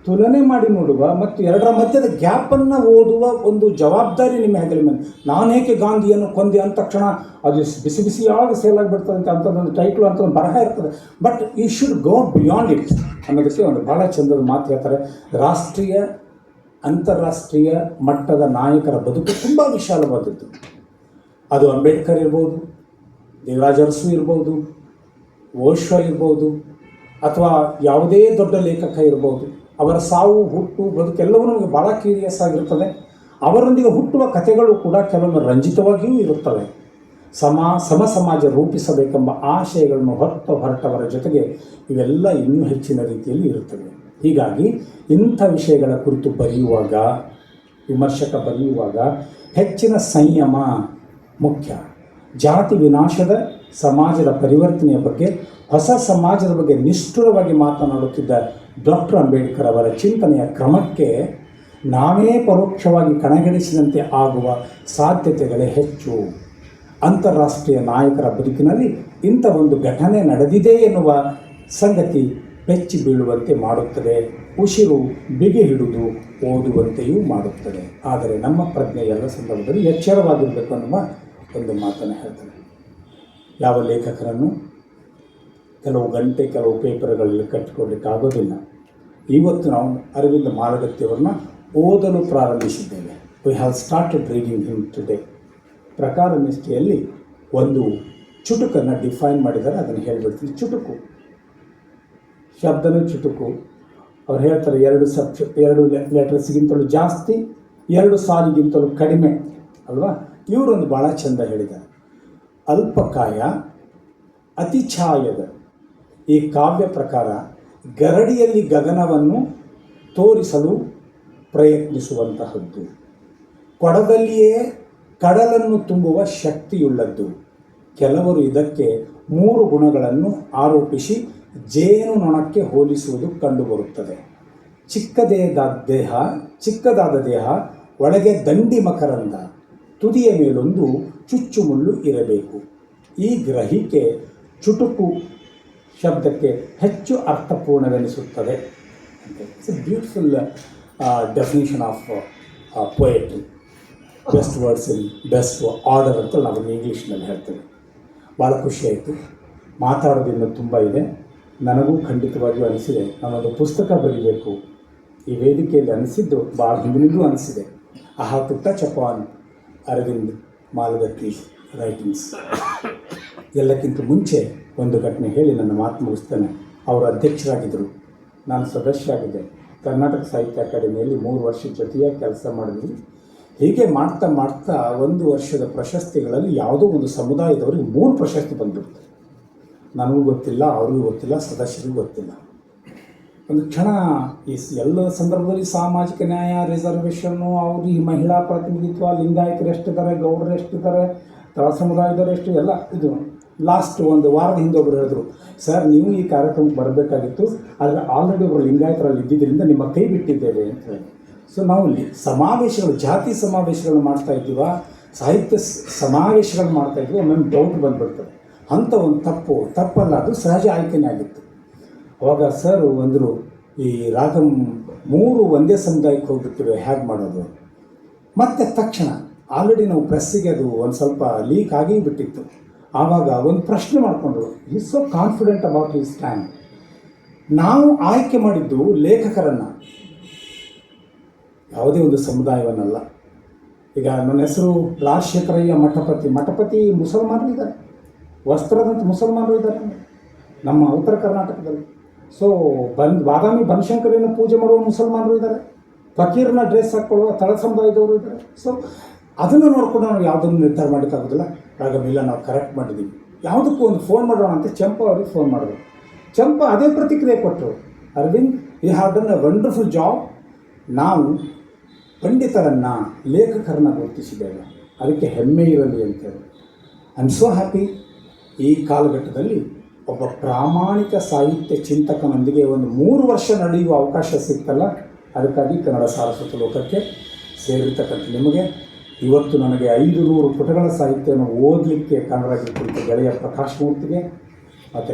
ತುಲನೆ ಮಾಡಿ ನೋಡುವ ಮತ್ತು ಎರಡರ ಮಧ್ಯದ ಗ್ಯಾಪನ್ನು ಓದುವ ಒಂದು ಜವಾಬ್ದಾರಿ ನಿಮ್ಮ ಹೆಗಲ ಮೇಲೆ. ನಾನು ಏಕೆ ಗಾಂಧಿಯನ್ನು ಕೊಂದೆ ಅಂದ ತಕ್ಷಣ ಅದು ಬಿಸಿ ಬಿಸಿಯಾಗಿ ಸೇಲ್ ಆಗಿಬಿಡ್ತದೆ ಅಂತ ಅಂಥದ್ದೊಂದು ಟೈಟ್ಲು ಅಂತ ಒಂದು ಬರಹ ಇರ್ತದೆ. But you should go beyond it ಅನ್ನೋದಕ್ಕೆ ಒಂದು ಭಾಳ ಚಂದದ ಮಾತು ಹೇಳ್ತಾರೆ. ರಾಷ್ಟ್ರೀಯ ಅಂತಾರಾಷ್ಟ್ರೀಯ ಮಟ್ಟದ ನಾಯಕರ ಬದುಕು ತುಂಬ ವಿಶಾಲವಾದದ್ದು. ಅದು ಅಂಬೇಡ್ಕರ್ ಇರ್ಬೋದು, ದೇವರಾಜ ಅರಸು ಇರ್ಬೋದು, ಓಶೋ ಇರ್ಬೋದು, ಅಥವಾ ಯಾವುದೇ ದೊಡ್ಡ ಲೇಖಕ ಇರ್ಬೋದು. ಅವರ ಸಾವು ಹುಟ್ಟು ಬದುಕೆಲ್ಲವೂ ನಮಗೆ ಭಾಳ ಕ್ಯೂರಿಯಸ್ ಆಗಿರುತ್ತದೆ. ಅವರೊಂದಿಗೆ ಹುಟ್ಟುವ ಕಥೆಗಳು ಕೂಡ ಕೆಲವೊಮ್ಮೆ ರಂಜಿತವಾಗಿಯೂ ಇರುತ್ತವೆ. ಸಮ ಸಮಾಜ ರೂಪಿಸಬೇಕೆಂಬ ಆಶಯಗಳನ್ನು ಹೊರಟವರ ಜೊತೆಗೆ ಇವೆಲ್ಲ ಇನ್ನೂ ಹೆಚ್ಚಿನ ರೀತಿಯಲ್ಲಿ ಇರುತ್ತವೆ. ಹೀಗಾಗಿ ಇಂಥ ವಿಷಯಗಳ ಕುರಿತು ಬರೆಯುವಾಗ, ವಿಮರ್ಶಕ ಬರೆಯುವಾಗ ಹೆಚ್ಚಿನ ಸಂಯಮ ಮುಖ್ಯ. ಜಾತಿ ವಿನಾಶದ ಸಮಾಜದ ಪರಿವರ್ತನೆಯ ಬಗ್ಗೆ, ಹೊಸ ಸಮಾಜದ ಬಗ್ಗೆ ನಿಷ್ಠುರವಾಗಿ ಮಾತನಾಡುತ್ತಿದ್ದ ಡಾಕ್ಟರ್ ಅಂಬೇಡ್ಕರ್ ಅವರ ಚಿಂತನೆಯ ಕ್ರಮಕ್ಕೆ ನಾವೇ ಪರೋಕ್ಷವಾಗಿ ಕಣಗಣಿಸಿದಂತೆ ಆಗುವ ಸಾಧ್ಯತೆಗಳೇ ಹೆಚ್ಚು. ಅಂತಾರಾಷ್ಟ್ರೀಯ ನಾಯಕರ ಬದುಕಿನಲ್ಲಿ ಇಂಥ ಒಂದು ಘಟನೆ ನಡೆದಿದೆ ಎನ್ನುವ ಸಂಗತಿ ಬೆಚ್ಚಿ ಬೀಳುವಂತೆ ಮಾಡುತ್ತದೆ, ಉಸಿರು ಬಿಗಿ ಹಿಡಿದು ಓದುವಂತೆಯೂ ಮಾಡುತ್ತದೆ. ಆದರೆ ನಮ್ಮ ಪ್ರಜ್ಞೆ ಎಲ್ಲ ಸಂದರ್ಭದಲ್ಲಿ ಎಚ್ಚರವಾಗಿರಬೇಕು ಅನ್ನುವ ಒಂದು ಮಾತನ್ನು ಹೇಳ್ತಾರೆ. ಯಾವ ಲೇಖಕರನ್ನು ಕೆಲವು ಗಂಟೆ ಕೆಲವು ಪೇಪರ್ಗಳಲ್ಲಿ ಕಟ್ಟಿಕೊಳ್ಳಿಕ್ಕಾಗೋದಿಲ್ಲ. ಇವತ್ತು ನಾವು ಅರವಿಂದ ಮಾಲಗತ್ತಿಯವರನ್ನ ಓದಲು ಪ್ರಾರಂಭಿಸಿದ್ದೇವೆ. We have started reading him today. ಪ್ರಕಾರ ನಿಷ್ಠೆಯಲ್ಲಿ ಒಂದು ಚುಟುಕನ್ನು ಡಿಫೈನ್ ಮಾಡಿದ್ದಾರೆ, ಅದನ್ನು ಹೇಳಿಬಿಡ್ತೀನಿ. ಚುಟುಕು ಶಬ್ದನೂ ಚುಟುಕು. ಅವ್ರು ಹೇಳ್ತಾರೆ 2 ಲೆಟರ್ಸ್ಗಿಂತಲೂ ಜಾಸ್ತಿ, 2 ಸಾಲಿಗಿಂತಲೂ ಕಡಿಮೆ ಅಲ್ವಾ. ಇವರೊಂದು ಭಾಳ ಚೆಂದ ಹೇಳಿದ್ದಾರೆ. ಅಲ್ಪಕಾಯ ಅತಿಛಾಯದ ಈ ಕಾವ್ಯ ಪ್ರಕಾರ ಗರಡಿಯಲ್ಲಿ ಗಗನವನ್ನು ತೋರಿಸಲು ಪ್ರಯತ್ನಿಸುವಂತಹದ್ದು, ಕೊಡದಲ್ಲಿಯೇ ಕಡಲನ್ನು ತುಂಬುವ ಶಕ್ತಿಯುಳ್ಳದ್ದು. ಕೆಲವರು ಇದಕ್ಕೆ 3 ಗುಣಗಳನ್ನು ಆರೋಪಿಸಿ ಜೇನುನೊಣಕ್ಕೆ ಹೋಲಿಸುವುದು ಕಂಡುಬರುತ್ತದೆ. ಚಿಕ್ಕದಾದ ದೇಹ, ಒಳಗೆ ದಂಡಿ ಮಕರಂದ, ತುದಿಯ ಮೇಲೊಂದು ಚುಚ್ಚುಮುಳ್ಳು ಇರಬೇಕು. ಈ ಗ್ರಹಿಕೆ ಚುಟುಕು ಶಬ್ದಕ್ಕೆ ಹೆಚ್ಚು ಅರ್ಥಪೂರ್ಣವೆನಿಸುತ್ತದೆ. It's a beautiful definition of poetry. Best words in best order ಅಂತ ನಾವು ಇಂಗ್ಲೀಷ್ನಲ್ಲಿ ಹೇಳ್ತೇವೆ. ಭಾಳ ಖುಷಿಯಾಯಿತು. ಮಾತಾಡೋದ್ರಿಂದ ತುಂಬ ಇದೆ. ನನಗೂ ಖಂಡಿತವಾಗಿಯೂ ಅನಿಸಿದೆ ನಾನೊಂದು ಪುಸ್ತಕ ಬರೀಬೇಕು. ಈ ವೇದಿಕೆಯಲ್ಲಿ ಅನಿಸಿದ್ದು ಭಾಳ ಹಿಂದಿನಿಂದಲೂ ಅನಿಸಿದೆ. I have to touch upon Arvind Malagatti writings. ಎಲ್ಲಕ್ಕಿಂತ ಮುಂಚೆ ಒಂದು ಘಟನೆ ಹೇಳಿ ನನ್ನ ಮಾತು ಮುಗಿಸ್ತೇನೆ. ಅವರು ಅಧ್ಯಕ್ಷರಾಗಿದ್ದರು, ನಾನು ಸದಸ್ಯ ಆಗಿದ್ದೆ. ಕರ್ನಾಟಕ ಸಾಹಿತ್ಯ ಅಕಾಡೆಮಿಯಲ್ಲಿ 3 ವರ್ಷ ಜೊತೆಯಾಗಿ ಕೆಲಸ ಮಾಡಿದ್ವಿ. ಹೀಗೆ ಮಾಡ್ತಾ 1 ವರ್ಷದ ಪ್ರಶಸ್ತಿಗಳಲ್ಲಿ ಯಾವುದೋ ಒಂದು ಸಮುದಾಯದವರಿಗೆ 3 ಪ್ರಶಸ್ತಿ ಬಂದ್ಬಿಡ್ತು. ನನಗೂ ಗೊತ್ತಿಲ್ಲ, ಅವ್ರಿಗೂ ಗೊತ್ತಿಲ್ಲ, ಸದಸ್ಯರಿಗೂ ಗೊತ್ತಿಲ್ಲ. ಒಂದು ಕ್ಷಣ ಈ ಎಲ್ಲ ಸಂದರ್ಭದಲ್ಲಿ ಸಾಮಾಜಿಕ ನ್ಯಾಯ, ರಿಸರ್ವೇಷನ್ನು, ಅವರು ಈ ಮಹಿಳಾ ಪ್ರಾತಿನಿಧಿತ್ವ, ಲಿಂಗಾಯತರು ಎಷ್ಟಿದ್ದಾರೆ, ಗೌಡರು ಎಷ್ಟಿದ್ದಾರೆ, ತಳ ಸಮುದಾಯದವರು ಎಷ್ಟು, ಎಲ್ಲ ಇದು ಲಾಸ್ಟ್ 1 ವಾರದ ಹಿಂದೆ ಒಬ್ಬರು ಹೇಳಿದ್ರು, ಸರ್ ನೀವು ಈ ಕಾರ್ಯಕ್ರಮಕ್ಕೆ ಬರಬೇಕಾಗಿತ್ತು, ಆದರೆ ಆಲ್ರೆಡಿ ಒಬ್ಬರು ಲಿಂಗಾಯತರಲ್ಲಿ ಇದ್ದಿದ್ದರಿಂದ ನಿಮ್ಮ ಕೈ ಬಿಟ್ಟಿದ್ದೇವೆ ಅಂತ ಹೇಳಿ. ಸೊ ನಾವು ಸಮಾವೇಶಗಳು, ಜಾತಿ ಸಮಾವೇಶಗಳು ಮಾಡ್ತಾ ಇದ್ದೀವ, ಸಾಹಿತ್ಯ ಸಮಾವೇಶಗಳು ಮಾಡ್ತಾ ಇದ್ವಿ, ಒಮ್ಮೊಮ್ಮೆ ಡೌಟ್ ಬಂದುಬಿಡ್ತದೆ. ಅಂಥ ಒಂದು ತಪ್ಪಲ್ಲ, ಅದು ಸಹಜ ಆಯ್ಕೆನೇ ಆಗಿತ್ತು. ಅವಾಗ ಸರ್ ಅಂದರು, ಈ ರಾಗಮ್ 3 ಒಂದೇ ಸಮುದಾಯಕ್ಕೆ ಹೋಗ್ಬಿಟ್ಟಿವೆ, ಹೇಗೆ ಮಾಡೋದು? ಮತ್ತು ತಕ್ಷಣ ಆಲ್ರೆಡಿ ನಾವು ಪ್ರೆಸ್ಸಿಗೆ ಅದು ಒಂದು ಸ್ವಲ್ಪ ಲೀಕ್ ಆಗಿ ಬಿಟ್ಟಿತ್ತು. ಆವಾಗ ಒಂದು ಪ್ರಶ್ನೆ ಮಾಡಿಕೊಂಡ್ರು. Is so confident about his stand. ನಾವು ಆಯ್ಕೆ ಮಾಡಿದ್ದು ಲೇಖಕರನ್ನು, ಯಾವುದೇ ಒಂದು ಸಮುದಾಯವನ್ನಲ್ಲ. ಈಗ ನನ್ನ ಹೆಸರು ರಾಜಶೇಖರಯ್ಯ ಮಠಪತಿ ಮುಸಲ್ಮಾನರು ಇದ್ದಾರೆ, ವಸ್ತ್ರದಂತ ಮುಸಲ್ಮಾನರು ಇದ್ದಾರೆ ನಮ್ಮ ಉತ್ತರ ಕರ್ನಾಟಕದಲ್ಲಿ. ಸೊ ಬಾದಾಮಿ ಬನಶಂಕರಿಯನ್ನು ಪೂಜೆ ಮಾಡುವ ಮುಸಲ್ಮಾನರು ಇದ್ದಾರೆ, ಫಕೀರ್ನ ಡ್ರೆಸ್ ಹಾಕ್ಕೊಳ್ಳುವ ತಳ ಸಮುದಾಯದವರು ಇದ್ದಾರೆ. ಸೊ ಅದನ್ನು ನೋಡ್ಕೊಂಡು ನಾವು ಯಾವುದನ್ನು ನಿರ್ಧಾರ ಮಾಡೋಕ್ಕಾಗೋದಿಲ್ಲ. ರಾಗವಿಲ್ಲ, ನಾವು ಕರೆಕ್ಟ್ ಮಾಡಿದ್ದೀವಿ. ಯಾವುದಕ್ಕೂ ಒಂದು ಫೋನ್ ಮಾಡೋಣ ಅಂತ ಚಂಪಾ ಅವ್ರಿಗೆ ಫೋನ್ ಮಾಡಿದ್ರು. ಚಂಪಾ ಅದೇ ಪ್ರತಿಕ್ರಿಯೆ ಕೊಟ್ಟರು, Arvind you have done a wonderful job. ನಾವು ಪಂಡಿತರನ್ನು, ಲೇಖಕರನ್ನು ಗುರುತಿಸಿದ್ದೇವೆ, ಅದಕ್ಕೆ ಹೆಮ್ಮೆ ಇರಲಿ ಅಂತೇಳಿ. I am so happy. ಈ ಕಾಲಘಟ್ಟದಲ್ಲಿ ಒಬ್ಬ ಪ್ರಾಮಾಣಿಕ ಸಾಹಿತ್ಯ ಚಿಂತಕನೊಂದಿಗೆ ಒಂದು 3 ವರ್ಷ ನಡೆಯುವ ಅವಕಾಶ ಸಿಗ್ತಲ್ಲ, ಅದಕ್ಕಾಗಿ ಕನ್ನಡ ಸಾರಸ್ವತ ಲೋಕಕ್ಕೆ ಸೇರಿರ್ತಕ್ಕಂಥ ನಿಮಗೆ ಇವತ್ತು ನನಗೆ 500 ಪುಟಗಳ ಸಾಹಿತ್ಯವನ್ನು ಓದಲಿಕ್ಕೆ ಕನ್ನಡಕ್ಕೆ ಕುರಿತ ಗೆಳೆಯ ಪ್ರಕಾಶ್ ಮೂರ್ತಿಗೆ ಮತ್ತು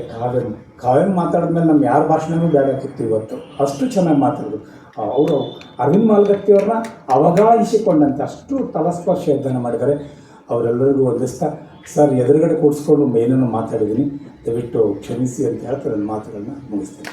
ಕಾವ್ಯನ್ ಮಾತಾಡಿದ್ಮೇಲೆ ನಮ್ಮ ಯಾರ ಭಾಷಣವೂ ಬೇಡಕ್ಕಿತ್ತು. ಇವತ್ತು ಅಷ್ಟು ಚೆನ್ನಾಗಿ ಮಾತಾಡಿದ್ರು ಅವರು. ಅರವಿಂದ್ ಮಾಲ್ಗತ್ತಿಯವ್ರನ್ನ ಅವಗಾಹಿಸಿಕೊಂಡಂತೆ ಅಷ್ಟು ತಲಸ್ಪರ್ಶ ಅಧ್ಯಯನ ಮಾಡಿದ್ದಾರೆ. ಅವರೆಲ್ಲರಿಗೂ ವಂದಿಸ್ತಾ, ಸರ್ ಎದುರುಗಡೆ ಕೂಡಿಸ್ಕೊಂಡು ಏನೇನೋ ಮಾತಾಡಿದ್ದೀನಿ, ದಯವಿಟ್ಟು ಕ್ಷಮಿಸಿ ಅಂತ ಹೇಳ್ತಾ ನನ್ನ ಮಾತುಗಳನ್ನ ಮುಗಿಸ್ತೀನಿ.